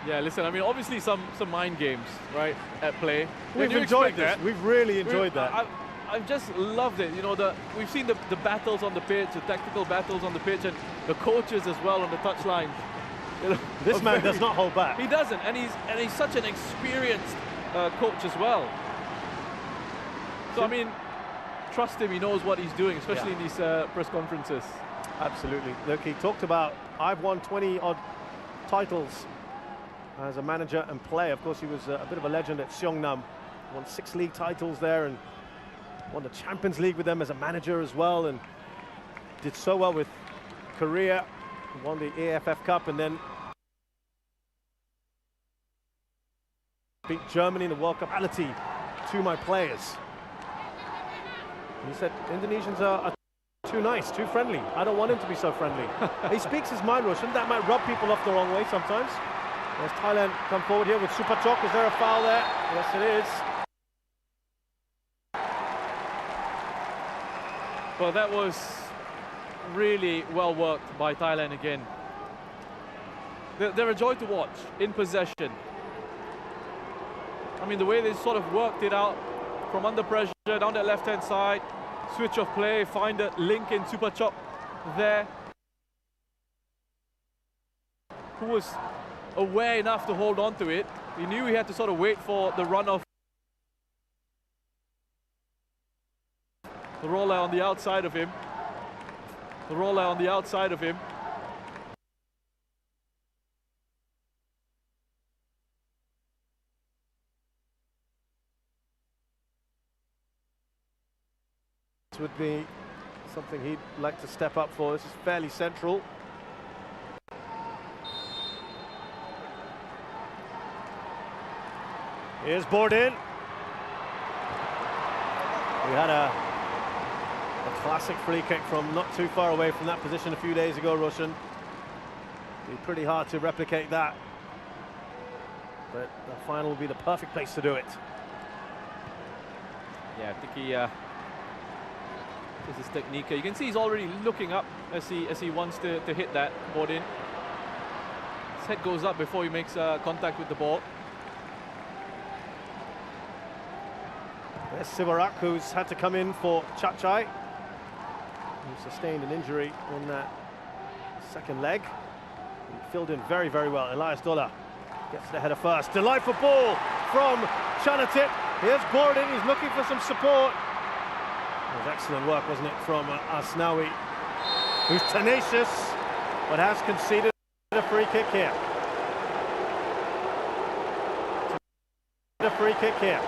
Yeah, listen, I mean, obviously some mind games, right, at play. We've enjoyed that. We've really enjoyed that. I've just loved it. You know, we've seen the battles on the pitch, the tactical battles on the pitch, and the coaches as well on the touchline. You know, this man does not hold back. He doesn't, and he's such an experienced coach as well. So I mean, trust him. He knows what he's doing, especially in these press conferences. Absolutely. Look, he talked about, I've won 20-odd titles as a manager and player. Of course, he was a bit of a legend at Seongnam. Won 6 league titles there and won the Champions League with them as a manager as well, and did so well with Korea. Won the AFF Cup and then beat Germany in the World Cup. Quality to my players. He said Indonesians are too nice, too friendly. I don't want him to be so friendly. He speaks his mind, Russian. That might rub people off the wrong way sometimes. As Thailand come forward here with Superchok. Is there a foul there? Yes, it is. Well, that was really well worked by Thailand again. They're a joy to watch in possession. I mean, the way they sort of worked it out from under pressure down that left-hand side, switch of play, find a link in Superchok there, who was aware enough to hold on to it. He knew he had to sort of wait for the run of the roller on the outside of him. The roller on the outside of him. This would be something he'd like to step up for. This is fairly central. Here's Borden. We had a classic free kick from not too far away from that position a few days ago, Roshan. Be pretty hard to replicate that. But the final will be the perfect place to do it. Yeah, I think he this is technique. You can see he's already looking up as he wants to hit that Borden. His head goes up before he makes contact with the ball. There's Sivarak, who's had to come in for Chachai, who sustained an injury in that second leg. He filled in very, very well. Elias Dola gets the header first. Delightful ball from Chanatip. Here's Borden, he's looking for some support. It was excellent work, wasn't it, from Asnawi, who's tenacious, but has conceded a free kick here. A free kick here.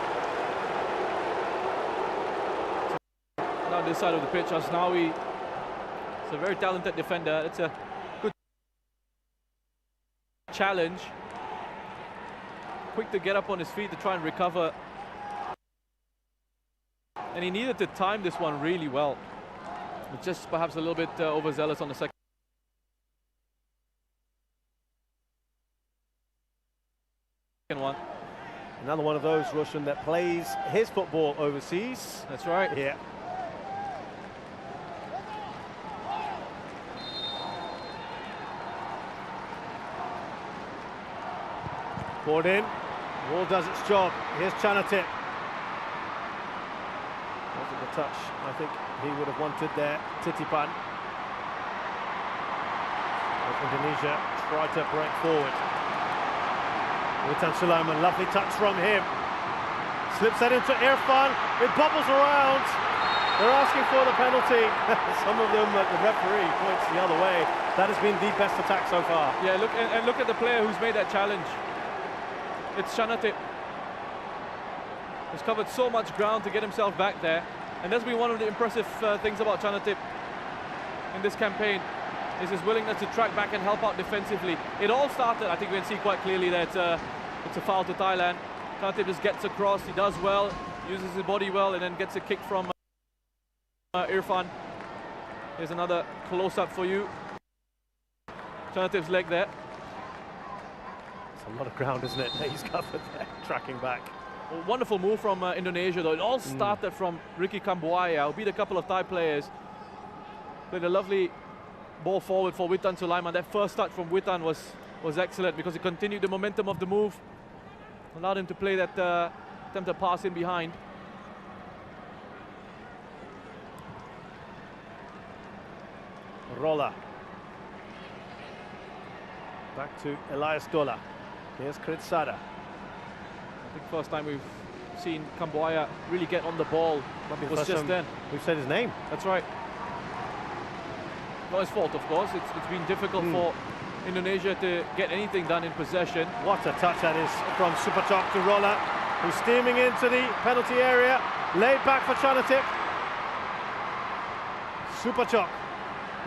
Now this side of the pitch, Asnawi is a very talented defender. It's a good challenge. Quick to get up on his feet to try and recover. And he needed to time this one really well. Just perhaps a little bit overzealous on the second one. Another one of those, Russian, that plays his football overseas. That's right. Yeah. Poured in. Ball does its job. Here's Chanatip. Wasn't the touch I think he would have wanted there. Titipan. Indonesia try to break forward. Witan Sulaiman, lovely touch from him. Slips that into Irfan. It bobbles around. They're asking for the penalty. Some of them, the referee points the other way. That has been the best attack so far. Yeah, look and look at the player who's made that challenge. It's Chanatip. He's covered so much ground to get himself back there, and that's been one of the impressive things about Chanatip in this campaign, is his willingness to track back and help out defensively. It all started, I think we can see quite clearly that it's a foul to Thailand. Chanatip just gets across, he does well, uses his body well, and then gets a kick from Irfan. Here's another close-up for you. Chanatip's leg there. It's a lot of ground, isn't it? He's covered there, tracking back. A wonderful move from Indonesia, though. It all started from Ricky Kambuaya, who beat a couple of Thai players. Played a lovely ball forward for Witan Sulaiman. That first touch from Witan was excellent because it continued the momentum of the move. Allowed him to play that attempted pass in behind. Rolla. Back to Elias Dola. Here's Kritsada. I think first time we've seen Kambuaya really get on the ball was just then. We've said his name. That's right. Not his fault, of course. It's been difficult for Indonesia to get anything done in possession. What a touch that is from Supachok to Rolla, who's steaming into the penalty area. Laid back for Chanatip. Supachok.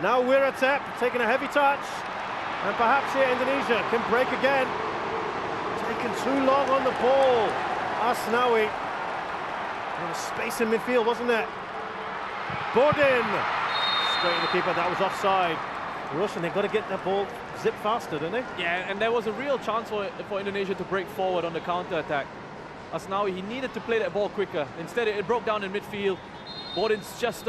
Now Wiratep taking a heavy touch. And perhaps here Indonesia can break again. Taken too long on the ball. Asnawi. There was space in midfield, wasn't there? Bordin. Straight to the keeper, that was offside. Russian, they've got to get that ball zip faster, don't they? Yeah, and there was a real chance for Indonesia to break forward on the counter-attack. Asnawi, he needed to play that ball quicker. Instead, it broke down in midfield. Bordin's just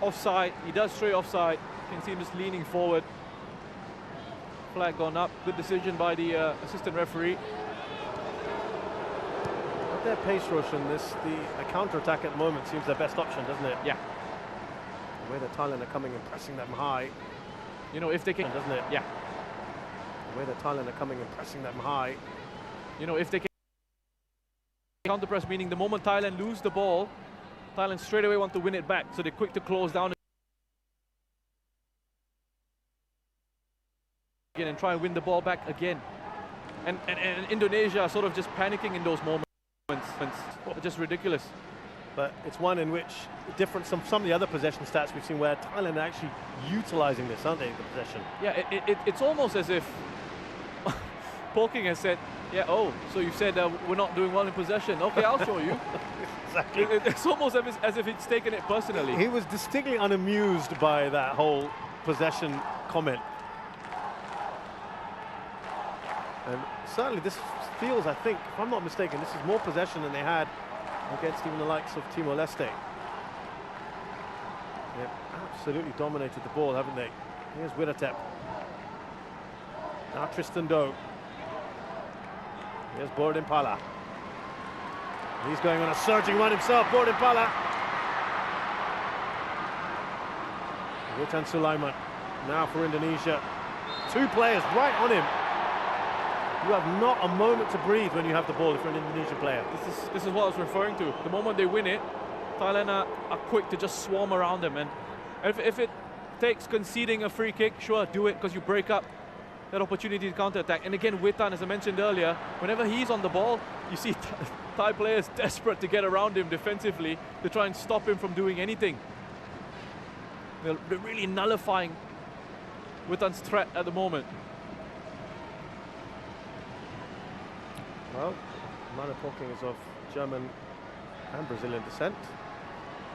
offside. He does stray offside. You can see him just leaning forward. Flag gone up. Good decision by the assistant referee. At their pace, Russian, the counter-attack at the moment seems their best option, doesn't it? Yeah. The way that Thailand are coming and pressing them high. You know, if they can... Doesn't it? Yeah. The way that Thailand are coming and pressing them high. You know, if they can counter-press, meaning the moment Thailand lose the ball, Thailand straight away want to win it back, so they're quick to close down again and try and win the ball back again. And Indonesia are sort of just panicking in those moments. It's just ridiculous. But it's one in which, different from some of the other possession stats we've seen, where Thailand are actually utilising this, aren't they, the possession? Yeah, it's almost as if Polking has said, yeah, oh, so you said we're not doing well in possession. Okay, I'll show you. Exactly. It's almost as if it's taken it personally. He was distinctly unamused by that whole possession comment. And certainly this feels, I think, if I'm not mistaken, this is more possession than they had against even the likes of Timor-Leste. They've absolutely dominated the ball, haven't they? Here's Wiratep. Now Tristan Doe. Here's Bordin Pala. He's going on a surging run himself, Bordin Pala. Witan Sulaiman. Now for Indonesia. Two players right on him. You have not a moment to breathe when you have the ball if you're an Indonesian player. This is what I was referring to. The moment they win it, Thailand are quick to just swarm around them. And if it takes conceding a free kick, sure, do it, because you break up that opportunity to counter-attack. And again, Witan, as I mentioned earlier, whenever he's on the ball, you see Thai players desperate to get around him defensively to try and stop him from doing anything. They're really nullifying Witan's threat at the moment. Well, Manu Polking is of German and Brazilian descent.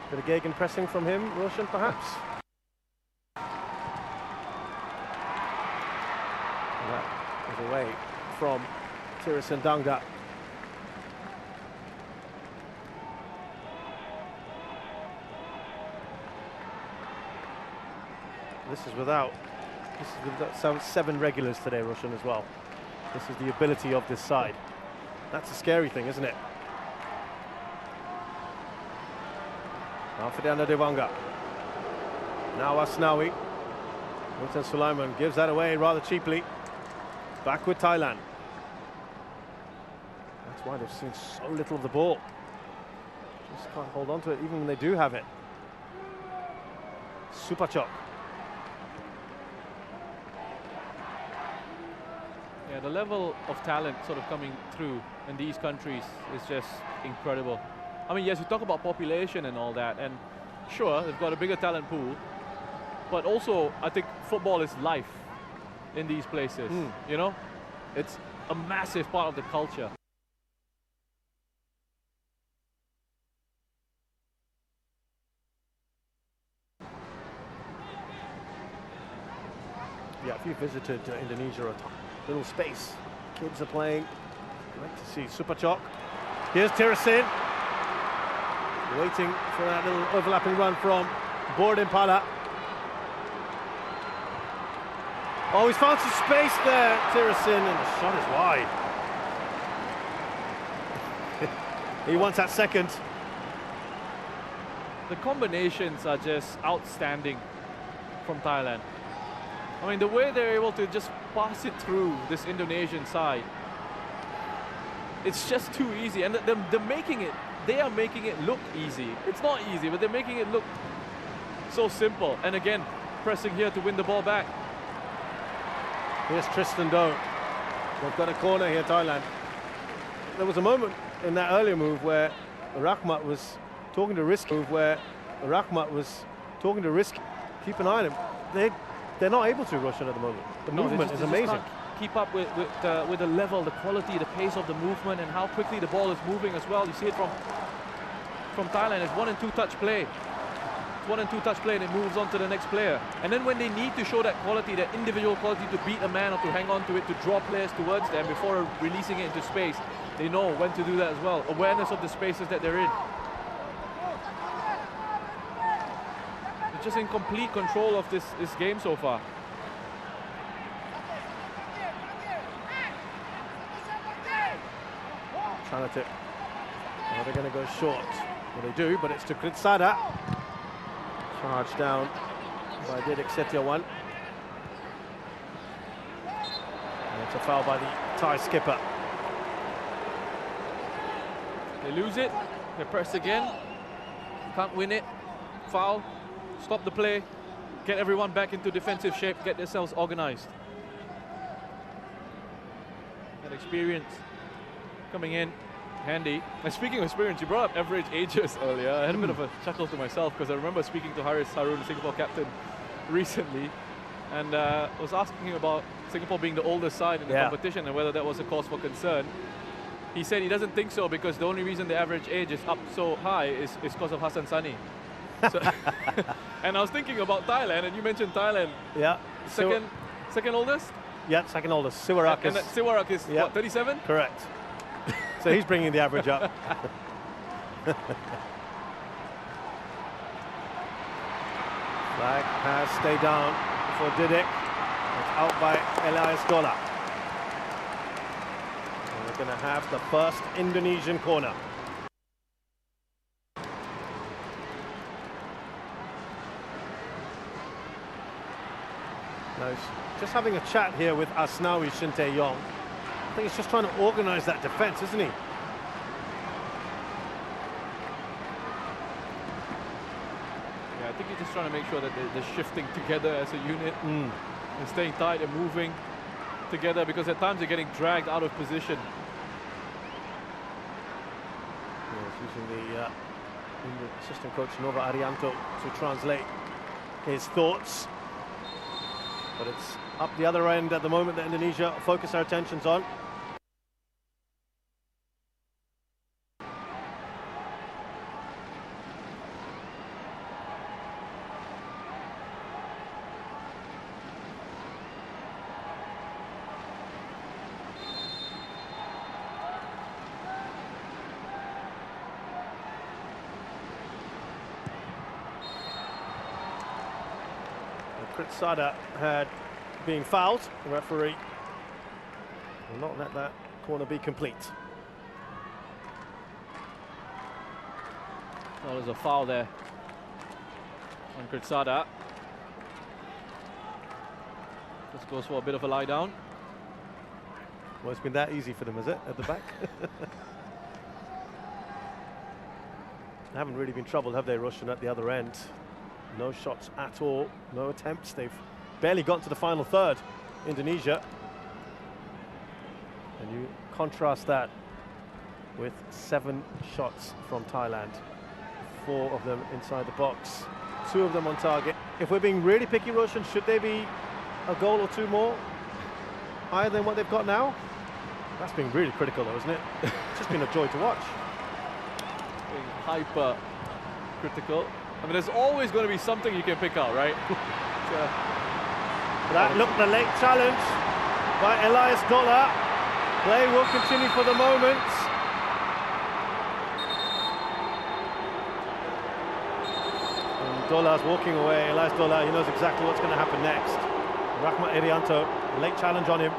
Bit of Gegen pressing from him, Roshan, perhaps. And that is away from Tirisan Dangda. This is without 7 regulars today, Roshan, as well. This is the ability of this side. That's a scary thing, isn't it? Alfredo Dewanga. Now Asnawi. Milton Sulaiman gives that away rather cheaply. Back with Thailand. That's why they've seen so little of the ball. Just can't hold on to it even when they do have it. Supachok. Yeah, the level of talent sort of coming through in these countries is just incredible. I mean, yes, you talk about population and all that, and sure, they've got a bigger talent pool, but also I think football is life in these places. You know, it's a massive part of the culture. Yeah, if you visited Indonesia, a little space, kids are playing. Great to see Supachok. Here's Tirasin, waiting for that little overlapping run from Bordin-Pala. Oh, he's found some space there, Tirasin, and the shot is wide. He wants that second. The combinations are just outstanding from Thailand. I mean, the way they're able to just pass it through this Indonesian side, it's just too easy. And they are making it look easy. It's not easy, but they're making it look so simple. And again, pressing here to win the ball back. Here's Tristan Doe. They've got a corner here, Thailand. There was a moment in that earlier move where Rahmat was talking to Rizky. Keep an eye on him. They're not able to, Roshan, at the moment. The movement is amazing. Keep up with the level, the quality, the pace of the movement, and how quickly the ball is moving as well. You see it from Thailand. It's 1 and 2 touch play. It's 1 and 2 touch play, and it moves on to the next player. And then when they need to show that quality, that individual quality to beat a man or to hang on to it, to draw players towards them before releasing it into space, they know when to do that as well. Awareness of the spaces that they're in. They're just in complete control of this game so far. Trying to tip. Oh, they're going to go short. Well, they do, but it's to Kritsada. Charged down by Didik Setiawan. And it's a foul by the Thai skipper. They lose it. They press again. Can't win it. Foul. Stop the play. Get everyone back into defensive shape. Get themselves organized. That experience coming in handy. And speaking of experience, you brought up average ages earlier. I had a bit of a chuckle to myself because I remember speaking to Haris Harun, the Singapore captain, recently, and was asking him about Singapore being the oldest side in the competition and whether that was a cause for concern. He said he doesn't think so because the only reason the average age is up so high is because of Hassan Sani. So and I was thinking about Thailand, and you mentioned Thailand. Yeah. Second oldest? Yeah, second oldest. Siwarak and Siwarak is what, 37? Correct. So he's bringing the average up. Flag has stayed down for Didik. It's out by Elias Gola. And we're going to have the first Indonesian corner. Now he's just having a chat here with Asnawi Shin-Tae-yong. I think he's just trying to organise that defence, isn't he? Yeah, I think he's just trying to make sure that they're shifting together as a unit and staying tight and moving together, because at times they're getting dragged out of position. He's using the assistant coach Nova Arianto to translate his thoughts. But it's up the other end at the moment that Indonesia focus our attentions on. Kritsada had been fouled. The referee will not let that corner be complete. Well, there's a foul there on Kritsada. Just goes for a bit of a lie down. Well, it's been that easy for them, is it, at the back? They haven't really been troubled, have they, Russian, at the other end? No shots at all, no attempts. They've barely got to the final third, Indonesia. And you contrast that with 7 shots from Thailand. 4 of them inside the box, 2 of them on target. If we're being really picky, Russian, should they be a goal or 2 more higher than what they've got now? That's been really critical though, isn't it? It's just been a joy to watch. Being hyper critical. I mean, there's always going to be something you can pick out, right? That looked the late challenge by Elias Dola. Play will continue for the moment. And Dola's walking away. Elias Dola, he knows exactly what's going to happen next. Rahmat Irianto, late challenge on him.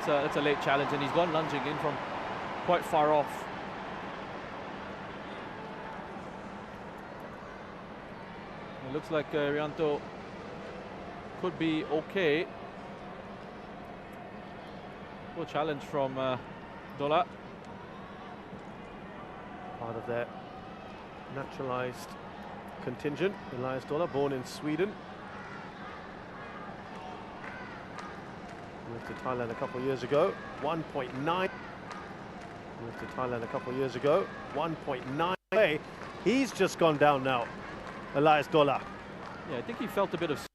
That's a late challenge, and he's gone lunging in from quite far off. It looks like Irianto could be okay. Good challenge from Dola. Part of their naturalized contingent. Elias Dola, born in Sweden. Moved to Thailand a couple of years ago. 1.9. Moved to Thailand a couple of years ago. 1.9. He's just gone down now, Elias Dola. Yeah, I think he felt a bit of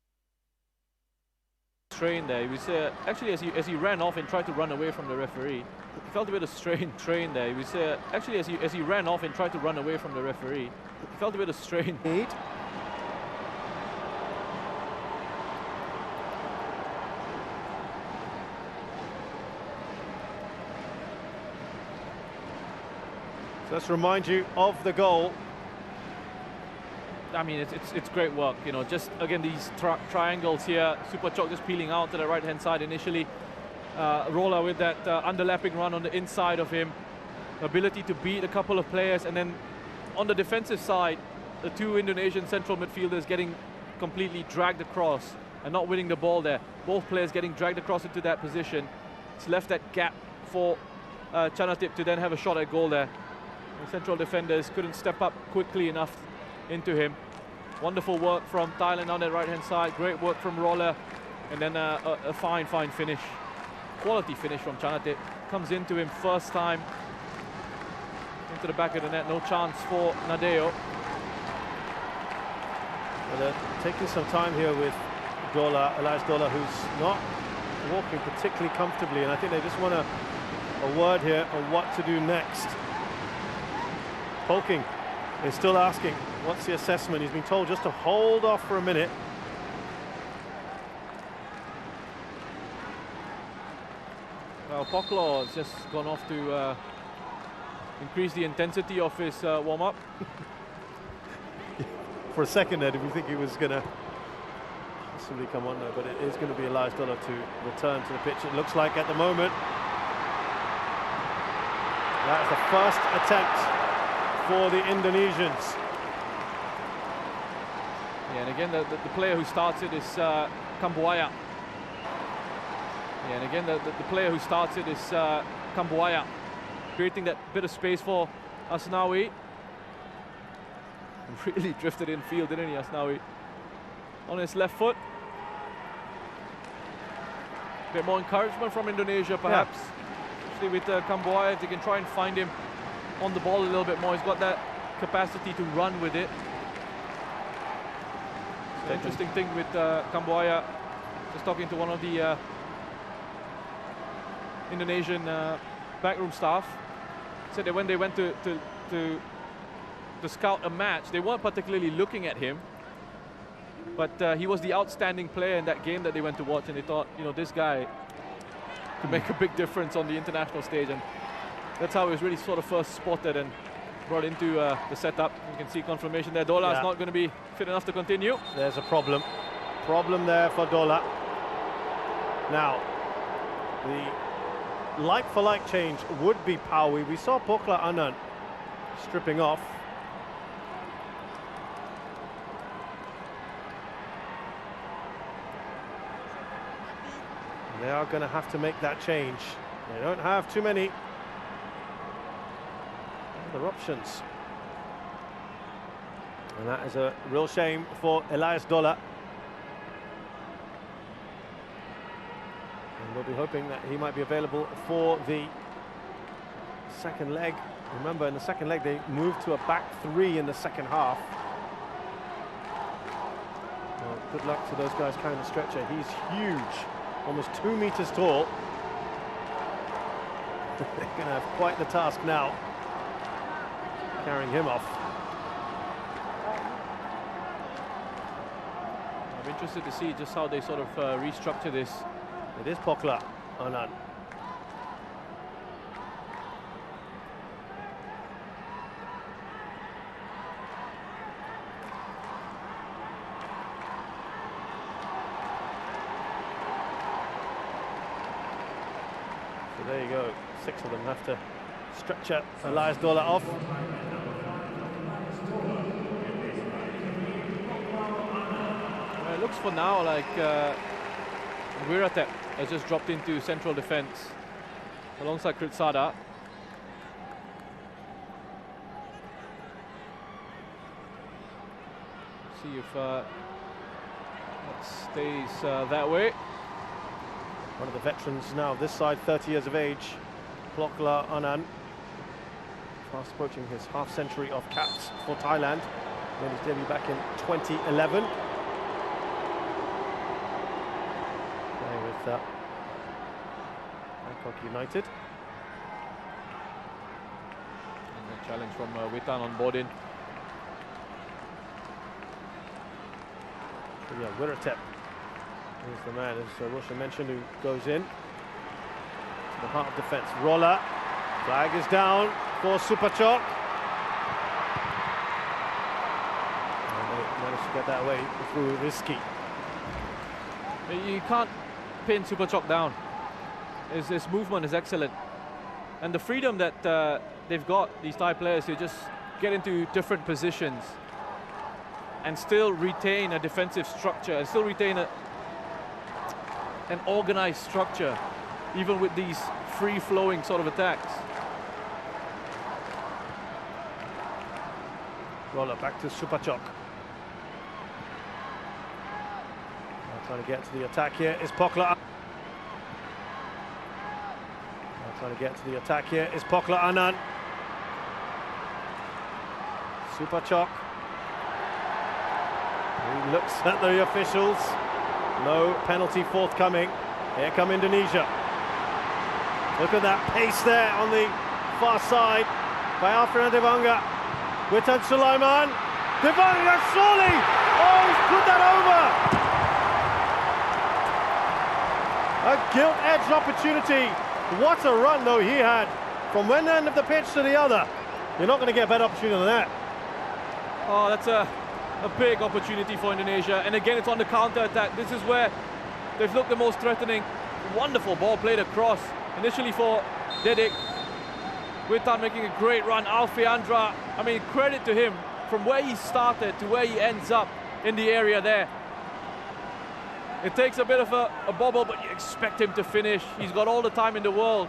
strain there. He was actually, as he ran off and tried to run away from the referee, he felt a bit of strain there. He was actually, as he ran off and tried to run away from the referee, he felt a bit of strain. So let's remind you of the goal. I mean, it's great work, you know, just again these triangles here. Superchok just peeling out to the right hand side initially. Roller with that underlapping run on the inside of him, ability to beat a couple of players, and then on the defensive side, the 2 Indonesian central midfielders getting completely dragged across and not winning the ball there. Both players getting dragged across into that position. It's left that gap for Chanatip to then have a shot at goal there. The central defenders couldn't step up quickly enough into him. Wonderful work from Thailand on the right-hand side. Great work from Roller. And then a fine finish. Quality finish from Chanatip. Comes into him first time. Into the back of the net. No chance for Nadeo. Well, they're taking some time here with Dola, Elias Dola, who's not walking particularly comfortably. And I think they just want a word here on what to do next. Polking is still asking, what's the assessment? He's been told just to hold off for a minute. Well, Poklo has just gone off to increase the intensity of his warm-up. For a second there, did we think he was going to possibly come on there? But it is going to be Elias Dola to return to the pitch, it looks like, at the moment. That's the first attempt for the Indonesians. Yeah, and again, the player who starts it is Kambuaya. Yeah, and again, the player who starts it is Kambuaya, creating that bit of space for Asnawi. Really drifted in field, didn't he, Asnawi? On his left foot. A bit more encouragement from Indonesia, perhaps. Yeah. Especially with Kambuaya, if they can try and find him on the ball a little bit more. He's got that capacity to run with it. The interesting thing with Kambuaya, just talking to one of the Indonesian backroom staff, said that when they went to scout a match, they weren't particularly looking at him, but he was the outstanding player in that game that they went to watch, and they thought, you know, this guy could make a big difference on the international stage, and that's how he was really sort of first spotted and brought into the setup. You can see confirmation there. Dola is not going to be fit enough to continue. There's a problem there for Dola. Now, the like-for-like change would be Paui. We saw Pokla Anand stripping off. They are going to have to make that change. They don't have too many other options. And that is a real shame for Elias Dola. And we'll be hoping that he might be available for the second leg. Remember, in the second leg, they moved to a back three in the second half. Well, good luck to those guys carrying the stretcher. He's huge, almost 2 meters tall. They're going to have quite the task now, carrying him off. I'm interested to see just how they sort of restructure this. It is Pokla Anand. So there you go. 6 of them have to stretcher Elias Dola off. It looks for now like Wiratep has just dropped into central defence alongside Kritsada. See if that stays that way. One of the veterans now this side, 30 years of age, Pokla Anand, fast approaching his half-century of caps for Thailand. Made his debut back in 2011. With Bangkok United. And a challenge from Witan on board in. So yeah, Wiratep is the man, as Roshan mentioned, who goes in to the heart of defence. Roller, flag is down for Supachok. And they managed to get that away through Rizki. You can't pin Supachok down. His movement is excellent, and the freedom that they've got, these Thai players, to just get into different positions and still retain a defensive structure and still retain an organized structure, even with these free-flowing sort of attacks. Roller back to Supachok. Trying to get to the attack here is Pokla. Trying to get to the attack here is Pokla Anand. Supachok. He looks at the officials. No penalty forthcoming. Here come Indonesia. Look at that pace there on the far side by Alfred Devanga. Witan Sulaiman. Devanga surely! Oh, he's put that over! A gilt-edged opportunity. What a run, though, he had from one end of the pitch to the other. You're not going to get a better opportunity than that. Oh, that's a big opportunity for Indonesia. And again, it's on the counter-attack. This is where they've looked the most threatening. Wonderful ball played across. Initially for Dedik. Witan making a great run. Alfiandra, I mean, credit to him. From where he started to where he ends up in the area there. It takes a bit of a bobble, but you expect him to finish. He's got all the time in the world,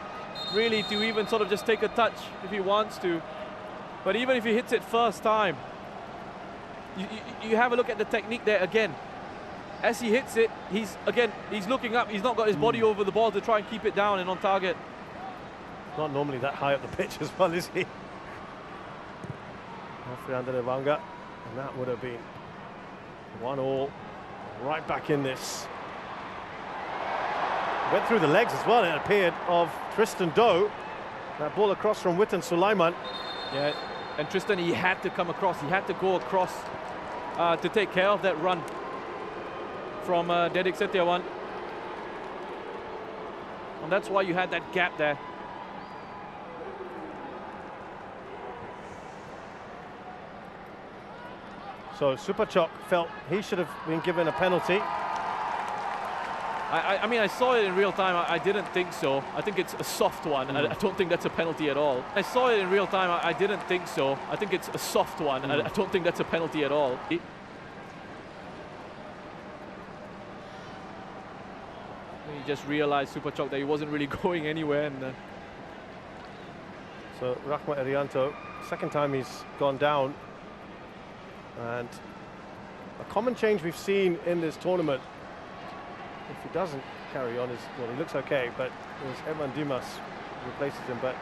really, to even sort of just take a touch if he wants to. But even if he hits it first time, you have a look at the technique there again. As he hits it, he's looking up. He's not got his body over the ball to try and keep it down and on target. Not normally that high up the pitch as well, is he? Alfredo Devanga, and that would have been 1-1. Right back in this. Went through the legs as well, it appeared, of Tristan Doe. That ball across from Witan Sulaiman. Yeah, and Tristan, he had to come across. He had to go across to take care of that run from Dedik Setiawan. And that's why you had that gap there. So Supachok felt he should have been given a penalty. I mean, I saw it in real time. I didn't think so. I think it's a soft one. I don't think that's a penalty at all. I saw it in real time. I didn't think so. I think it's a soft one. I don't think that's a penalty at all. He just realized, Superchok, that he wasn't really going anywhere. And so Rahmat Irianto, second time he's gone down. And a common change we've seen in this tournament, if he doesn't carry on, is, well, he looks okay, but there's Eman Dimas replaces him, but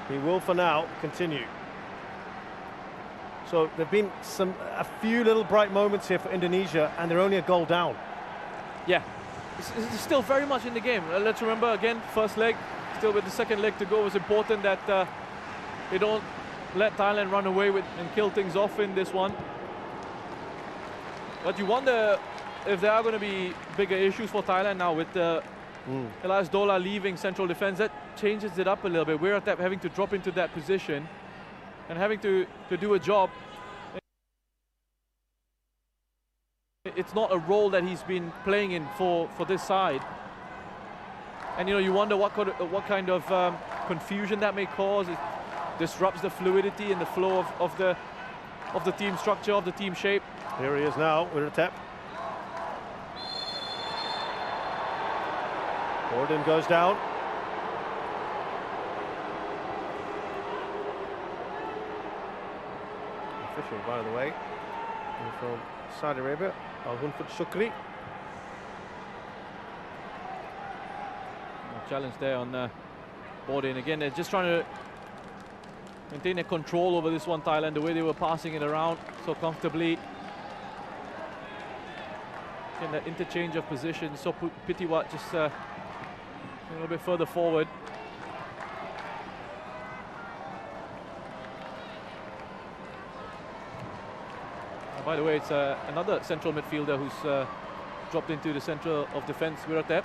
he will for now continue. So there've been a few little bright moments here for Indonesia, and they're only a goal down. Yeah, it's still very much in the game. Let's remember again, first leg, still with the second leg to go. It's important that they don't let Thailand run away with and kill things off in this one. But you wonder if there are going to be bigger issues for Thailand now with Elias Dola leaving central defense. That changes it up a little bit. We're at that, having to drop into that position and having to do a job. It's not a role that he's been playing in for this side. And you wonder what kind of confusion that may cause. It disrupts the fluidity and the flow of the team structure, of the team shape. Here he is now with a tap. Gordon goes down. Official, by the way, from Saudi Arabia, Al-Hunfud Shukri. Challenge there on Borden. Again, they're just trying to maintain their control over this one, Thailand, the way they were passing it around so comfortably. In that interchange of positions, so Pitiwat just a little bit further forward. By the way, it's another central midfielder who's dropped into the center of defense, Wiratep.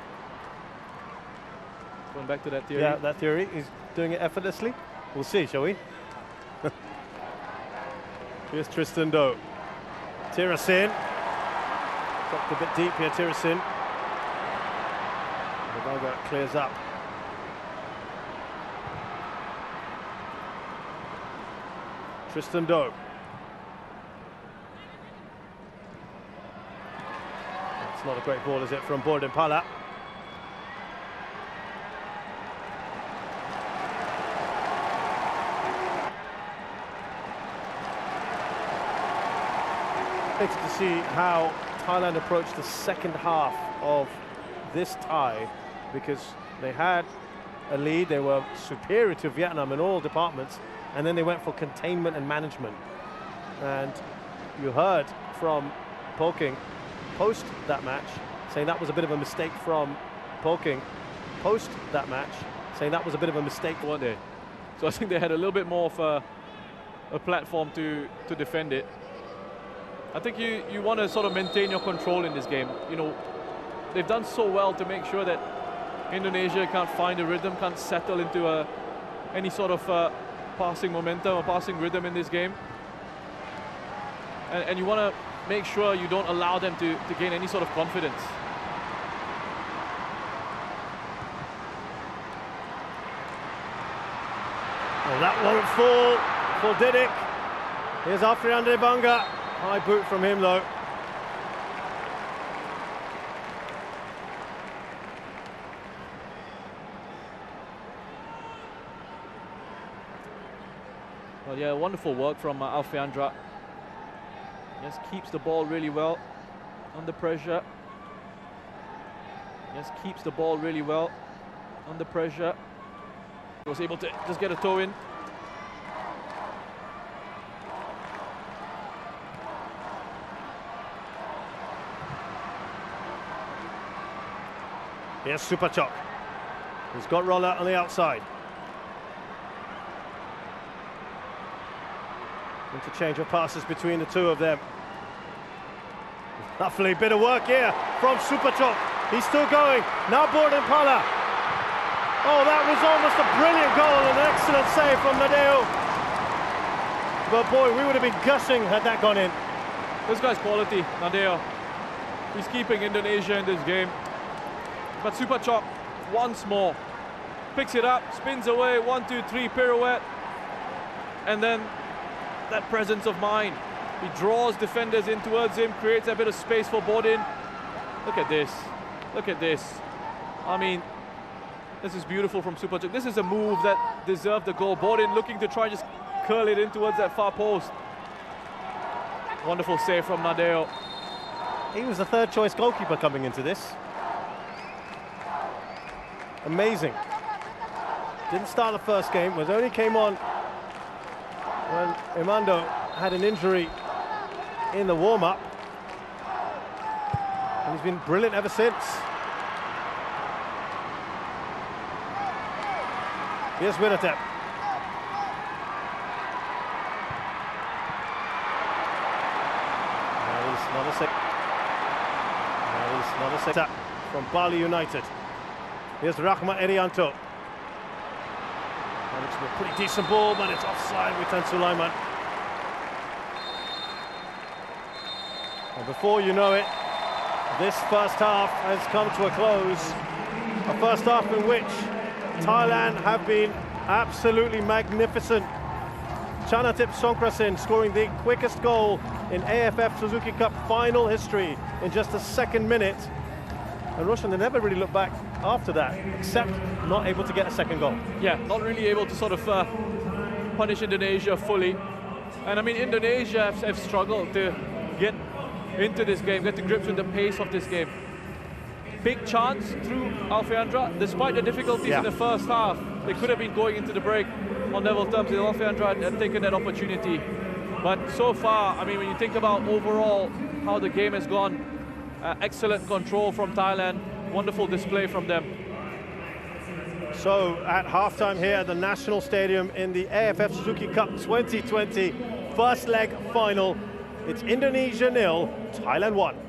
Going back to that theory. Yeah, that theory. He's doing it effortlessly. We'll see, shall we? Here's Tristan Doe. Tirasin. Dropped a bit deep here, Tirasin. Banga clears up. Tristan Doe. It's not a great ball, is it, from Borden Pala? To see how Thailand approached the second half of this tie, because they had a lead, they were superior to Vietnam in all departments, and then they went for containment and management. And you heard from Poking post that match saying that was a bit of a mistake from Poking post that match saying that was a bit of a mistake one day. So I think they had a little bit more of a platform to defend it. I think you want to sort of maintain your control in this game. They've done so well to make sure that Indonesia can't find a rhythm, can't settle into any sort of passing momentum or passing rhythm in this game. And you want to make sure you don't allow them to gain any sort of confidence. Well, that won't fall for Didik. Here's Afrian Banga. High boot from him, though. Well, yeah, wonderful work from Alfiandra. Just keeps the ball really well under pressure. Just keeps the ball really well under pressure. Was able to just get a toe in. Here's Superchok. He's got roller on the outside. Interchange of passes between the two of them. Lovely bit of work here from Superchok. He's still going. Now Borden Pala. Oh, that was almost a brilliant goal, an excellent save from Nadeo. But boy, we would have been gushing had that gone in. This guy's quality, Nadeo. He's keeping Indonesia in this game. But Super Chok once more picks it up, spins away, 1, 2, 3 pirouette, and then that presence of mind. He draws defenders in towards him, creates a bit of space for Bodin. Look at this. Look at this. I mean, this is beautiful from Super Chok. This is a move that deserved the goal. Bodin looking to try and just curl it in towards that far post. Wonderful save from Nadeo. He was the third choice goalkeeper coming into this. Amazing. Didn't start the first game, was only came on when Imando had an injury in the warm-up. And he's been brilliant ever since. Here's Wiratep. That is not a set from Bali United. Here's Rahma Erianto. And it's a pretty decent ball, but it's offside with Tan Sulaiman. And before you know it, this first half has come to a close. A first half in which Thailand have been absolutely magnificent. Chanatip Songkrasin scoring the quickest goal in AFF Suzuki Cup final history in just the second minute. And Roshan, they never really looked back after that, except not able to get a second goal. Yeah, not really able to sort of punish Indonesia fully. And I mean, Indonesia have struggled to get into this game, get to grips with the pace of this game. Big chance through Alfeandra, despite the difficulties in the first half. They could have been going into the break on level terms if Alfeandra had taken that opportunity. But so far, I mean, when you think about overall how the game has gone, excellent control from Thailand, wonderful display from them. So at halftime here at the National Stadium in the AFF Suzuki Cup 2020 first leg final, it's Indonesia 0, Thailand 1.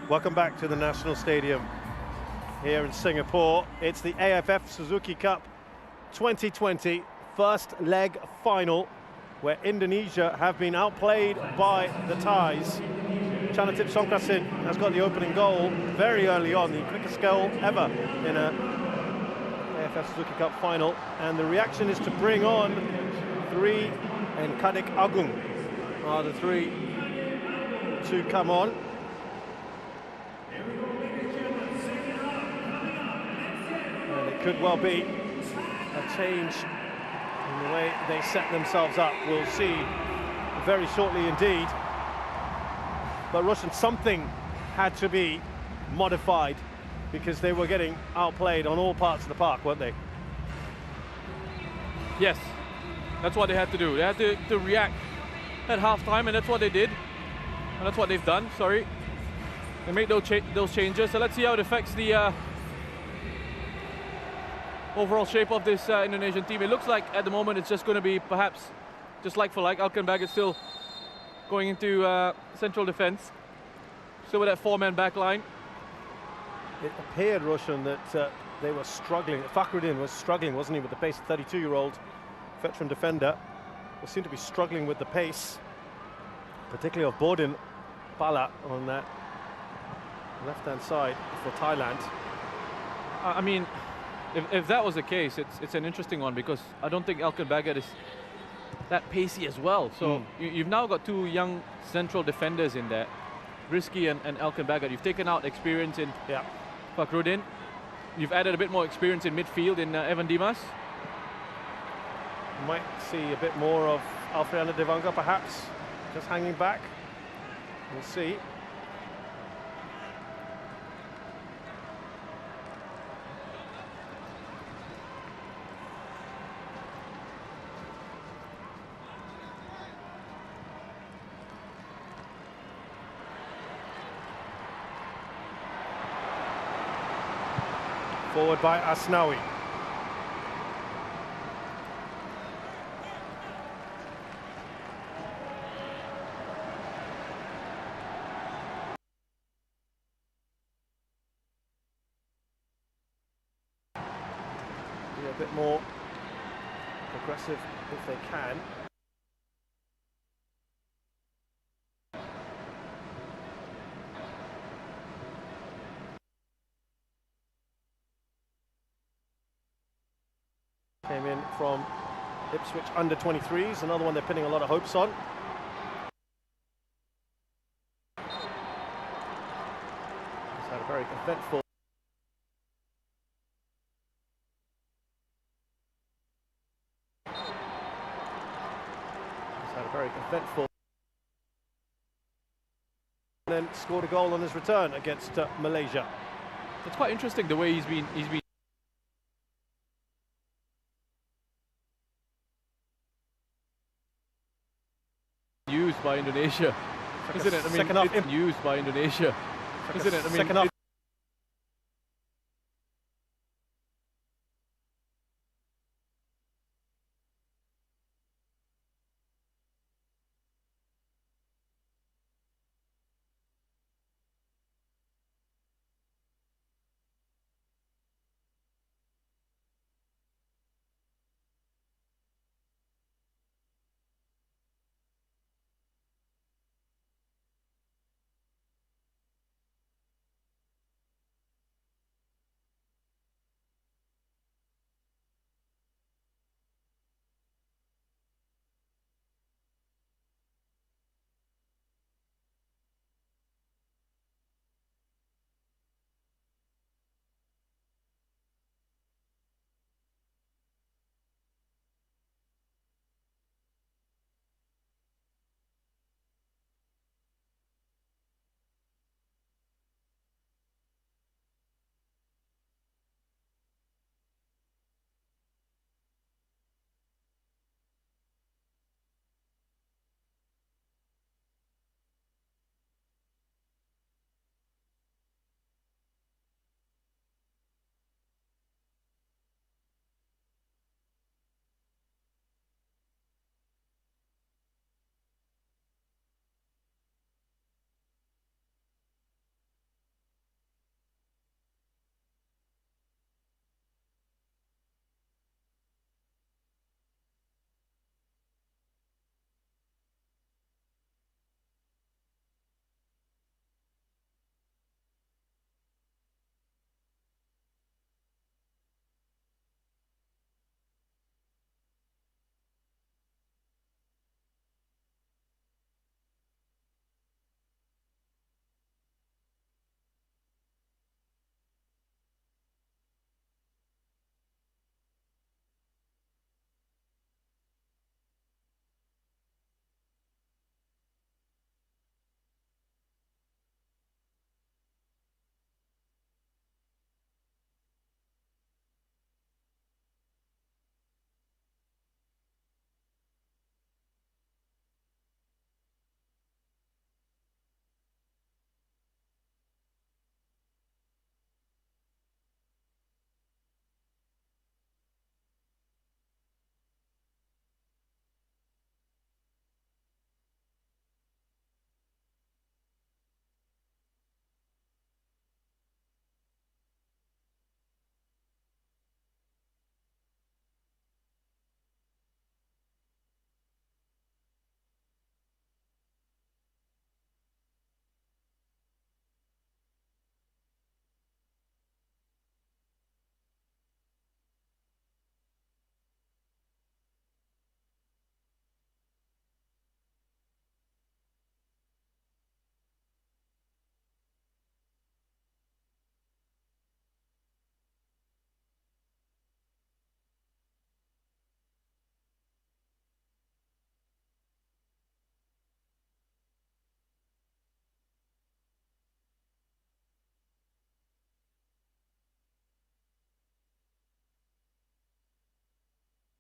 Welcome back to the National Stadium here in Singapore. It's the AFF SUZUKI Cup 2020 first leg final, where Indonesia have been outplayed by the Thais. Chanatip Songkrasin has got the opening goal very early on, the quickest goal ever in a AFF SUZUKI Cup final, and the reaction is to bring on 3 and Kadek Agung are the 3 to come on. And it could well be a change in the way they set themselves up. We'll see very shortly indeed. But Roshan, something had to be modified because they were getting outplayed on all parts of the park, weren't they? Yes, that's what they had to do. They had to react at half-time, and that's what they did. And that's what they've done, sorry. They made those changes. So let's see how it affects the overall shape of this Indonesian team. It looks like at the moment it's just going to be perhaps just like for like. Alkenbag is still going into central defence. Still with that 4-man back line. It appeared, Roshan, that they were struggling. Fakhruddin was struggling, wasn't he, with the pace. 32-year-old veteran defender will seem to be struggling with the pace, particularly of Bordin Pala on that left-hand side for Thailand. I mean, if that was the case, it's an interesting one, because I don't think Alkenbag is that pacey as well. So you've now got 2 young central defenders in there, Rizky and Alkenbag. You've taken out experience in Fakhruddin. You've added a bit more experience in midfield in Evan Dimas. Might see a bit more of Alfredo Devanga perhaps, just hanging back. We'll see. Forward by Asnawi. Be a bit more aggressive if they can. Came in from Ipswich under 23s, another one they're pinning a lot of hopes on. He's had a very eventful and then scored a goal on his return against Malaysia. It's quite interesting the way he's been used by Indonesia, isn't it? I mean, it's used by Indonesia, isn't it? I mean, second half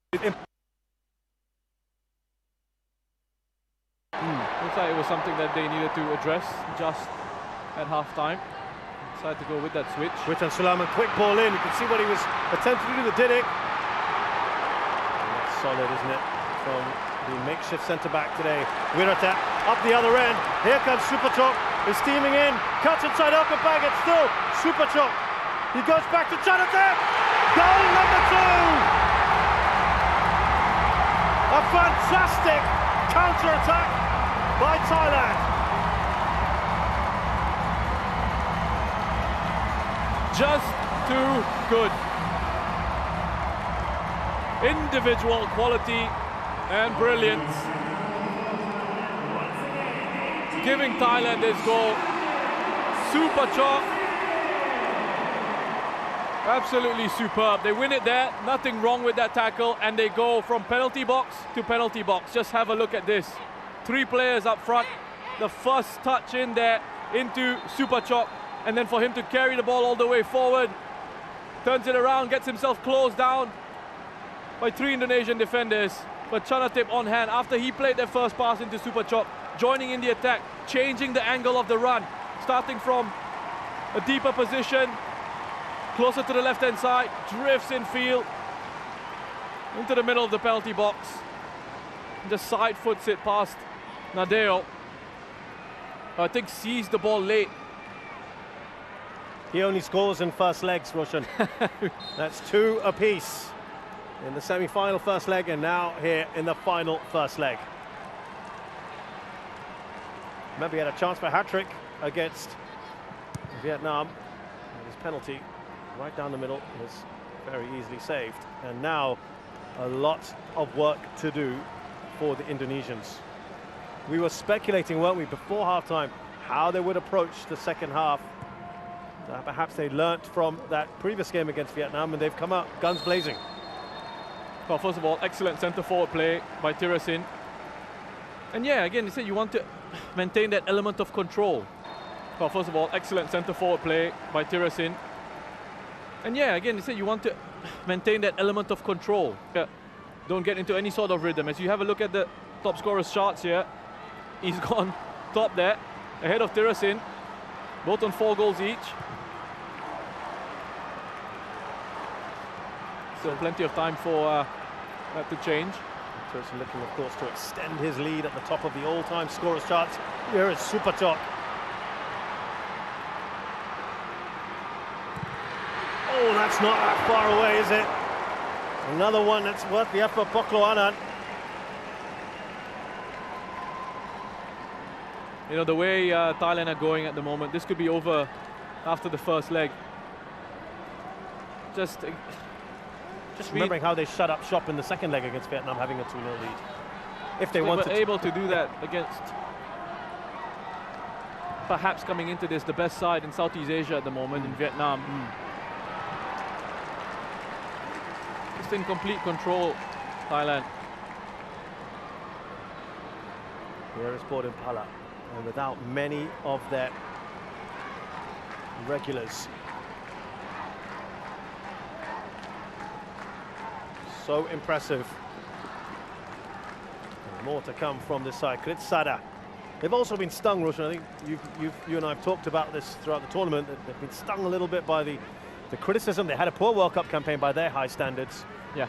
Looks like it was something that they needed to address just at half-time. Decided to go with that switch. Witan Sulaiman, quick ball in. You can see what he was attempting to do, the Didik. That's solid, isn't it? From the makeshift centre-back today. Wirata up the other end. Here comes Superchok. He's steaming in. Cuts inside Okapag. It's still Superchok. He goes back to Chanate. Goal number 2. A fantastic counter-attack by Thailand. Just too good. Individual quality and brilliance, giving Thailand this goal. Superchok, absolutely superb. They win it there, nothing wrong with that tackle, and they go from penalty box to penalty box. Just have a look at this. 3 players up front, the first touch in there into Superchok, and then for him to carry the ball all the way forward, turns it around, gets himself closed down by 3 Indonesian defenders. But Chanatip on hand after he played their first pass into Superchok, joining in the attack, changing the angle of the run, starting from a deeper position, closer to the left-hand side, drifts in field, into the middle of the penalty box, just side foots it past Nadeo. I think sees the ball late. He only scores in first legs, Roshan. That's 2 apiece in the semi-final first leg, and now here in the final first leg. Remember, he had a chance for a hat-trick against Vietnam. And his penalty right down the middle was very easily saved. And now a lot of work to do for the Indonesians. We were speculating, weren't we, before half-time, how they would approach the second half. Perhaps they learnt from that previous game against Vietnam, and they've come out guns blazing. Well, first of all, excellent centre-forward play by Tirasin. And yeah, again, you said you want to maintain that element of control. Well, first of all, excellent centre-forward play by Tirasin. And yeah, again, you said you want to maintain that element of control. Don't get into any sort of rhythm. As you have a look at the top scorers charts here, he's gone top there, ahead of Tirasin, both on 4 goals each. So plenty of time for that to change. Tirasin looking, of course, to extend his lead at the top of the all-time scorers charts. Here is Superchok. Oh, that's not that far away, is it? Another one that's worth the effort, Poklo Anand. You know, the way Thailand are going at the moment, this could be over after the first leg. Just remembering how they shut up shop in the second leg against Vietnam, having a 2-0 lead. If they wanted to. Able to do that against, perhaps coming into this, the best side in Southeast Asia at the moment, in Vietnam. Just in complete control, Thailand. Here is Borden Pala, and without many of their regulars. So impressive. And more to come from this side. Kritsada. They've also been stung, Roshan. I think you and I have talked about this throughout the tournament. They've been stung a little bit by the criticism. They had a poor World Cup campaign by their high standards. Yeah.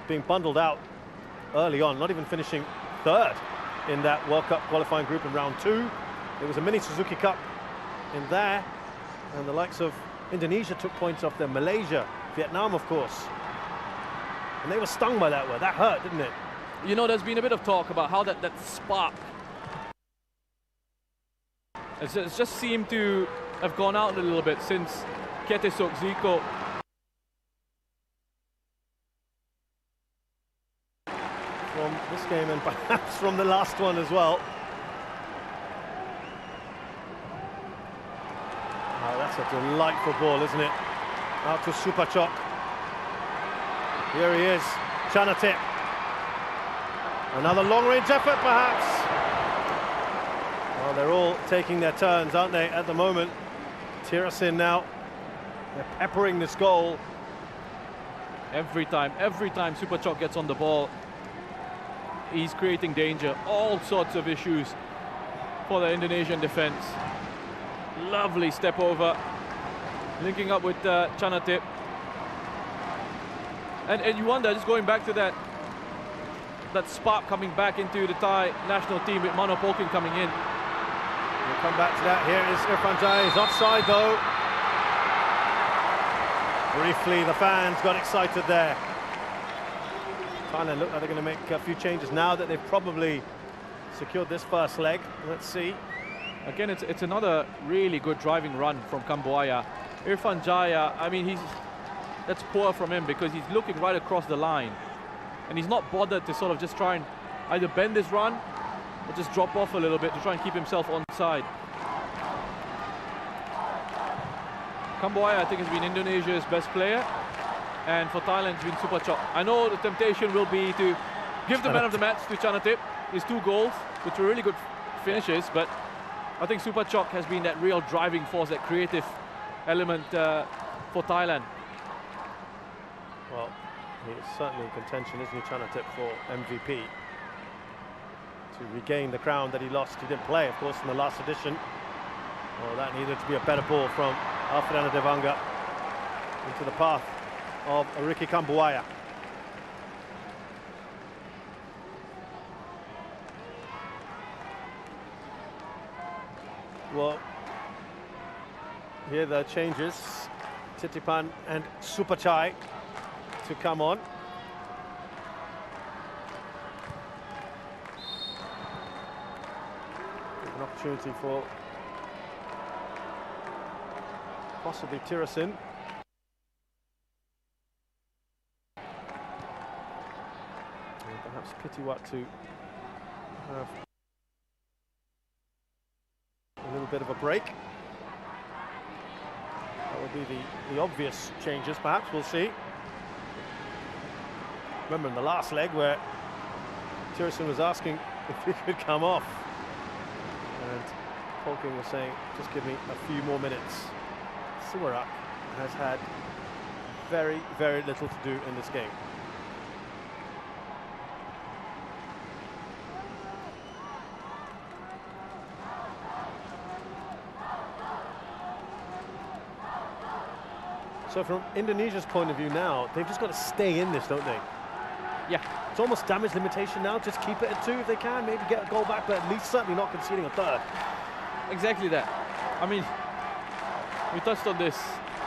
Being bundled out early on, not even finishing 3rd in that World Cup qualifying group in round 2. There was a mini Suzuki Cup in there, and the likes of Indonesia took points off them. Malaysia, Vietnam, of course. And they were stung by that word. That hurt, didn't it? You know, there's been a bit of talk about how that spark, it's just seemed to have gone out a little bit since Ketesok Zico from this game, and perhaps from the last one as well. Oh, that's a delightful ball, isn't it? Out to Superchok. Here he is, Chanatip. Another long-range effort, perhaps. Well, they're all taking their turns, aren't they, at the moment? Tirasin now. They're peppering this goal. Every time Super Chok gets on the ball, he's creating danger, all sorts of issues for the Indonesian defense. Lovely step over, linking up with Chanatip. And you wonder, just going back to that spark coming back into the Thai national team with Mano Polking coming in. We'll come back to that. Here is Irfan Jai. He's offside though. Briefly, the fans got excited there. Thailand look like they're going to make a few changes now that they've probably secured this first leg. Let's see. Again, it's another really good driving run from Kambuaya. Irfan Jaya, I mean, that's poor from him because he's looking right across the line. And he's not bothered to sort of just try and either bend his run or just drop off a little bit to try and keep himself onside. Kambuaya, I think, has been Indonesia's best player. And for Thailand, it's been Super Chok. I know the temptation will be to give the man of the match to Chanatip. His 2 goals, which were really good finishes, but I think Super Chok has been that real driving force, that creative element for Thailand. Well, he's certainly in contention, isn't he, Chanatip, for MVP? To regain the crown that he lost. He didn't play, of course, in the last edition. Well, that needed to be a better ball from Alfredo Devanga into the path of Ricky Kambuaya. Well, here the changes. Titipan and Supachai to come on. An opportunity for possibly Tirasin. And perhaps Pitiwat to have a little bit of a break. That would be the obvious changes, perhaps. We'll see. Remember in the last leg where Tirasin was asking if he could come off. And Polking was saying, just give me a few more minutes. Suwarak has had very, very little to do in this game. So from Indonesia's point of view now, they've just got to stay in this, don't they? Yeah. It's almost damage limitation now. Just keep it at 2 if they can. Maybe get a goal back, but at least certainly not conceding a third. Exactly that. I mean, we touched on this,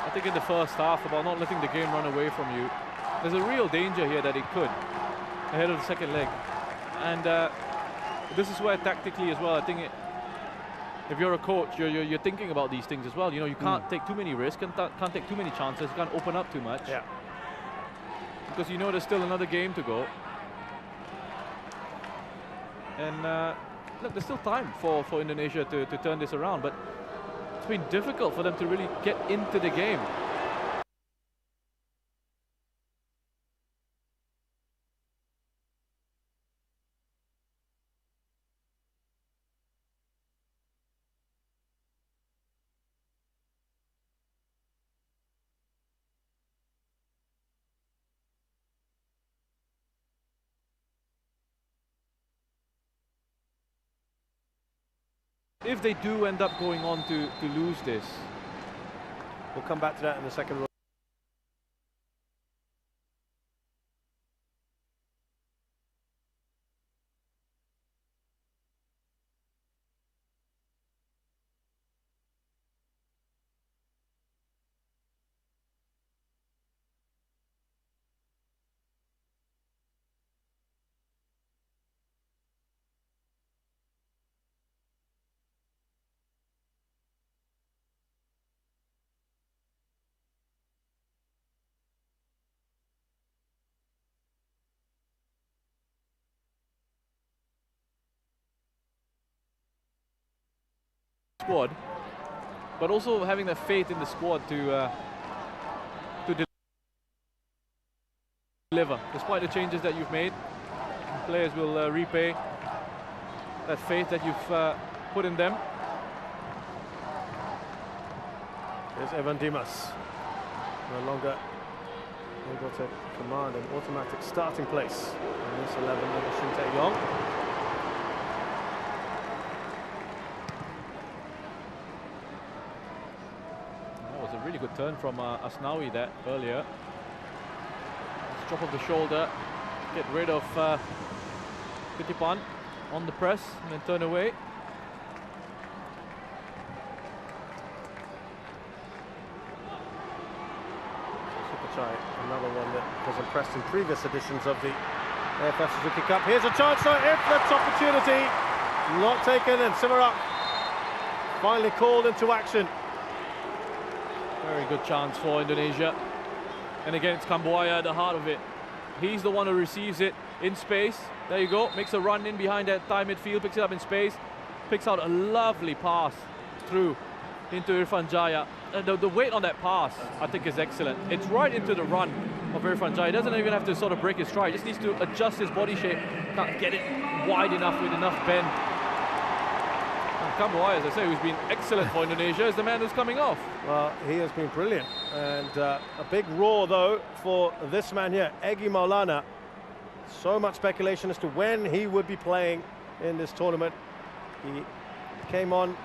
I think, in the first half about not letting the game run away from you. There's a real danger here that it could ahead of the second leg. And this is where tactically as well, I think if you're a coach, you're thinking about these things as well. You know, you can't take too many risks and can't take too many chances. You can't open up too much. Yeah. Because you know there's still another game to go. And look, there's still time for Indonesia to turn this around, but it's been difficult for them to really get into the game. If they do end up going on to lose this, we'll come back to that in the second row. squad, but also having that faith in the squad to deliver. Despite the changes that you've made, players will repay that faith that you've put in them. There's Evan Dimas, no longer able to command an automatic starting place in this 11 that shouldn't take long. That was a really good turn from Asnawi there earlier. Drop of the shoulder, get rid of Kutipan on the press and then turn away. Another one that was impressed in previous editions of the AFF Suzuki Cup. Here's a chance, so Ifrit's opportunity not taken, and Simarak finally called into action. Very good chance for Indonesia. And again, it's Kambuaya at the heart of it. He's the one who receives it in space. There you go, makes a run in behind that Thai midfield, picks it up in space, picks out a lovely pass through into Irfan Jaya. The weight on that pass, I think, is excellent. It's right into the run of Irfan Jaya. He doesn't even have to sort of break his stride. He just needs to adjust his body shape. Can't get it wide enough with enough bend. And Kambuaya, as I say, who's been excellent for Indonesia, is the man who's coming off. Well, he has been brilliant. And a big roar, though, for this man here, Egy Maulana. So much speculation as to when he would be playing in this tournament. He came on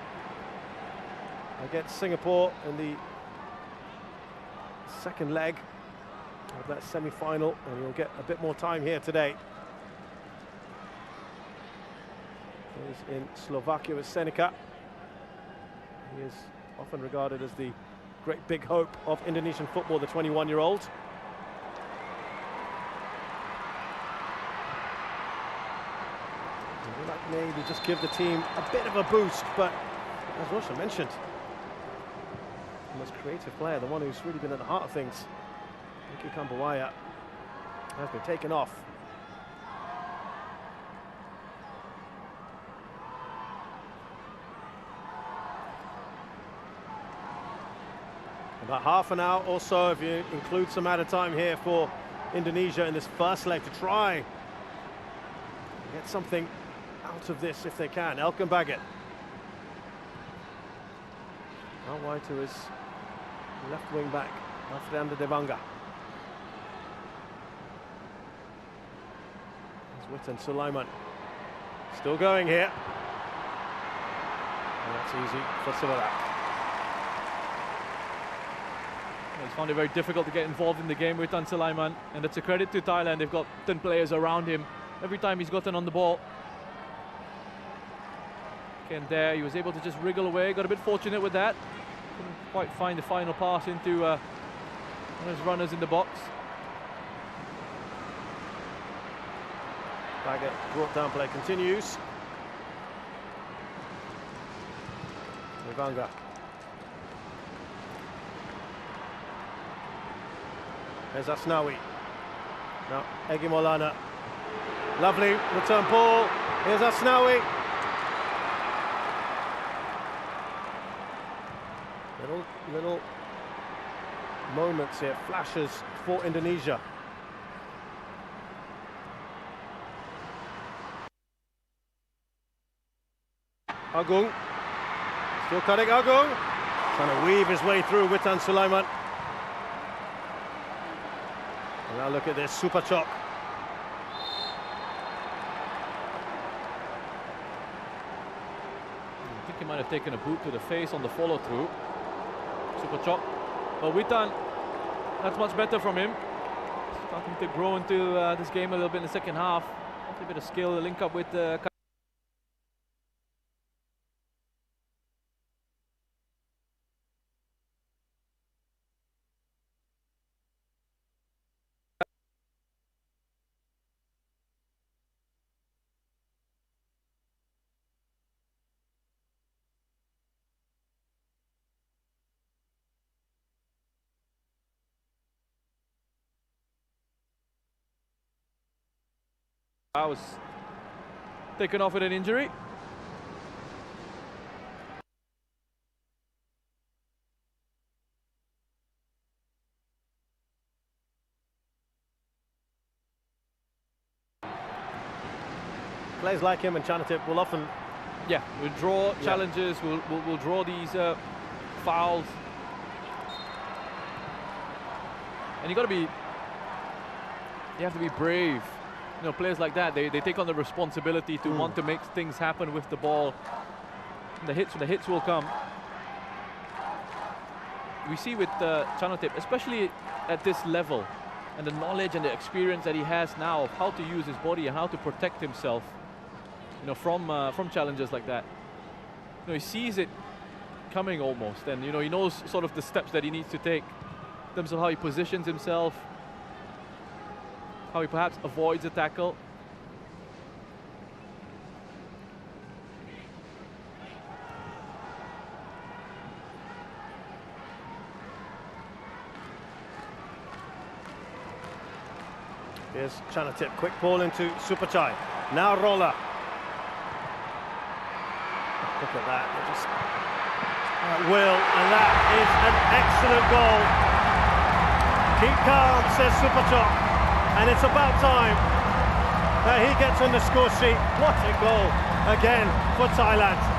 against Singapore in the second leg of that semi-final, and he'll get a bit more time here today. He's in Slovakia with Senica. He is often regarded as the great big hope of Indonesian football, the 21-year-old. Maybe just give the team a bit of a boost, but as Roshan mentioned, the most creative player, the one who's really been at the heart of things, Egy Kambuaya, has been taken off. About half an hour or so, if you include some added time here for Indonesia in this first leg, to try and get something out of this if they can. Elkan Baggett. Out wide to his left wing back, Afrianda Devanga. There's Witten Sulaiman. Still going here. And that's easy for Simarak. He's found it very difficult to get involved in the game with Tan Sulaiman, and that's a credit to Thailand. They've got 10 players around him every time he's gotten on the ball. And there he was able to just wriggle away, got a bit fortunate with that. Couldn't quite find the final pass into one of his runners in the box. Baggett brought down play continues. Devanga. There's Asnawi. Now Egy Maulana. Lovely return ball. Here's Asnawi. Little moments here, flashes for Indonesia. Agung, still cutting. Agung, trying to weave his way through with Tan Sulaiman. And now look at this, super chop. I think he might have taken a boot to the face on the follow-through. Super chop. But Witan, that's much better from him. Starting to grow into this game a little bit in the second half. A bit of skill, link up with I was taken off with an injury. Players like him and Chanatip will often we'll draw challenges, we'll draw these fouls. And you've got to be You have to be brave. You know, players like that, they take on the responsibility to want to make things happen with the ball. The hits will come. We see with Chanotip, especially at this level, and the knowledge and the experience that he has now of how to use his body and how to protect himself, you know, from challenges like that. You know, he sees it coming almost, and you know, he knows sort of the steps that he needs to take in terms of how he positions himself, how he perhaps avoids a tackle. Here's Chanotip, quick ball into Supachai. Now Roller. Look at that, they just will, and that is an excellent goal. Keep calm, says Supachai, and it's about time that he gets on the score sheet. What a goal again for Thailand.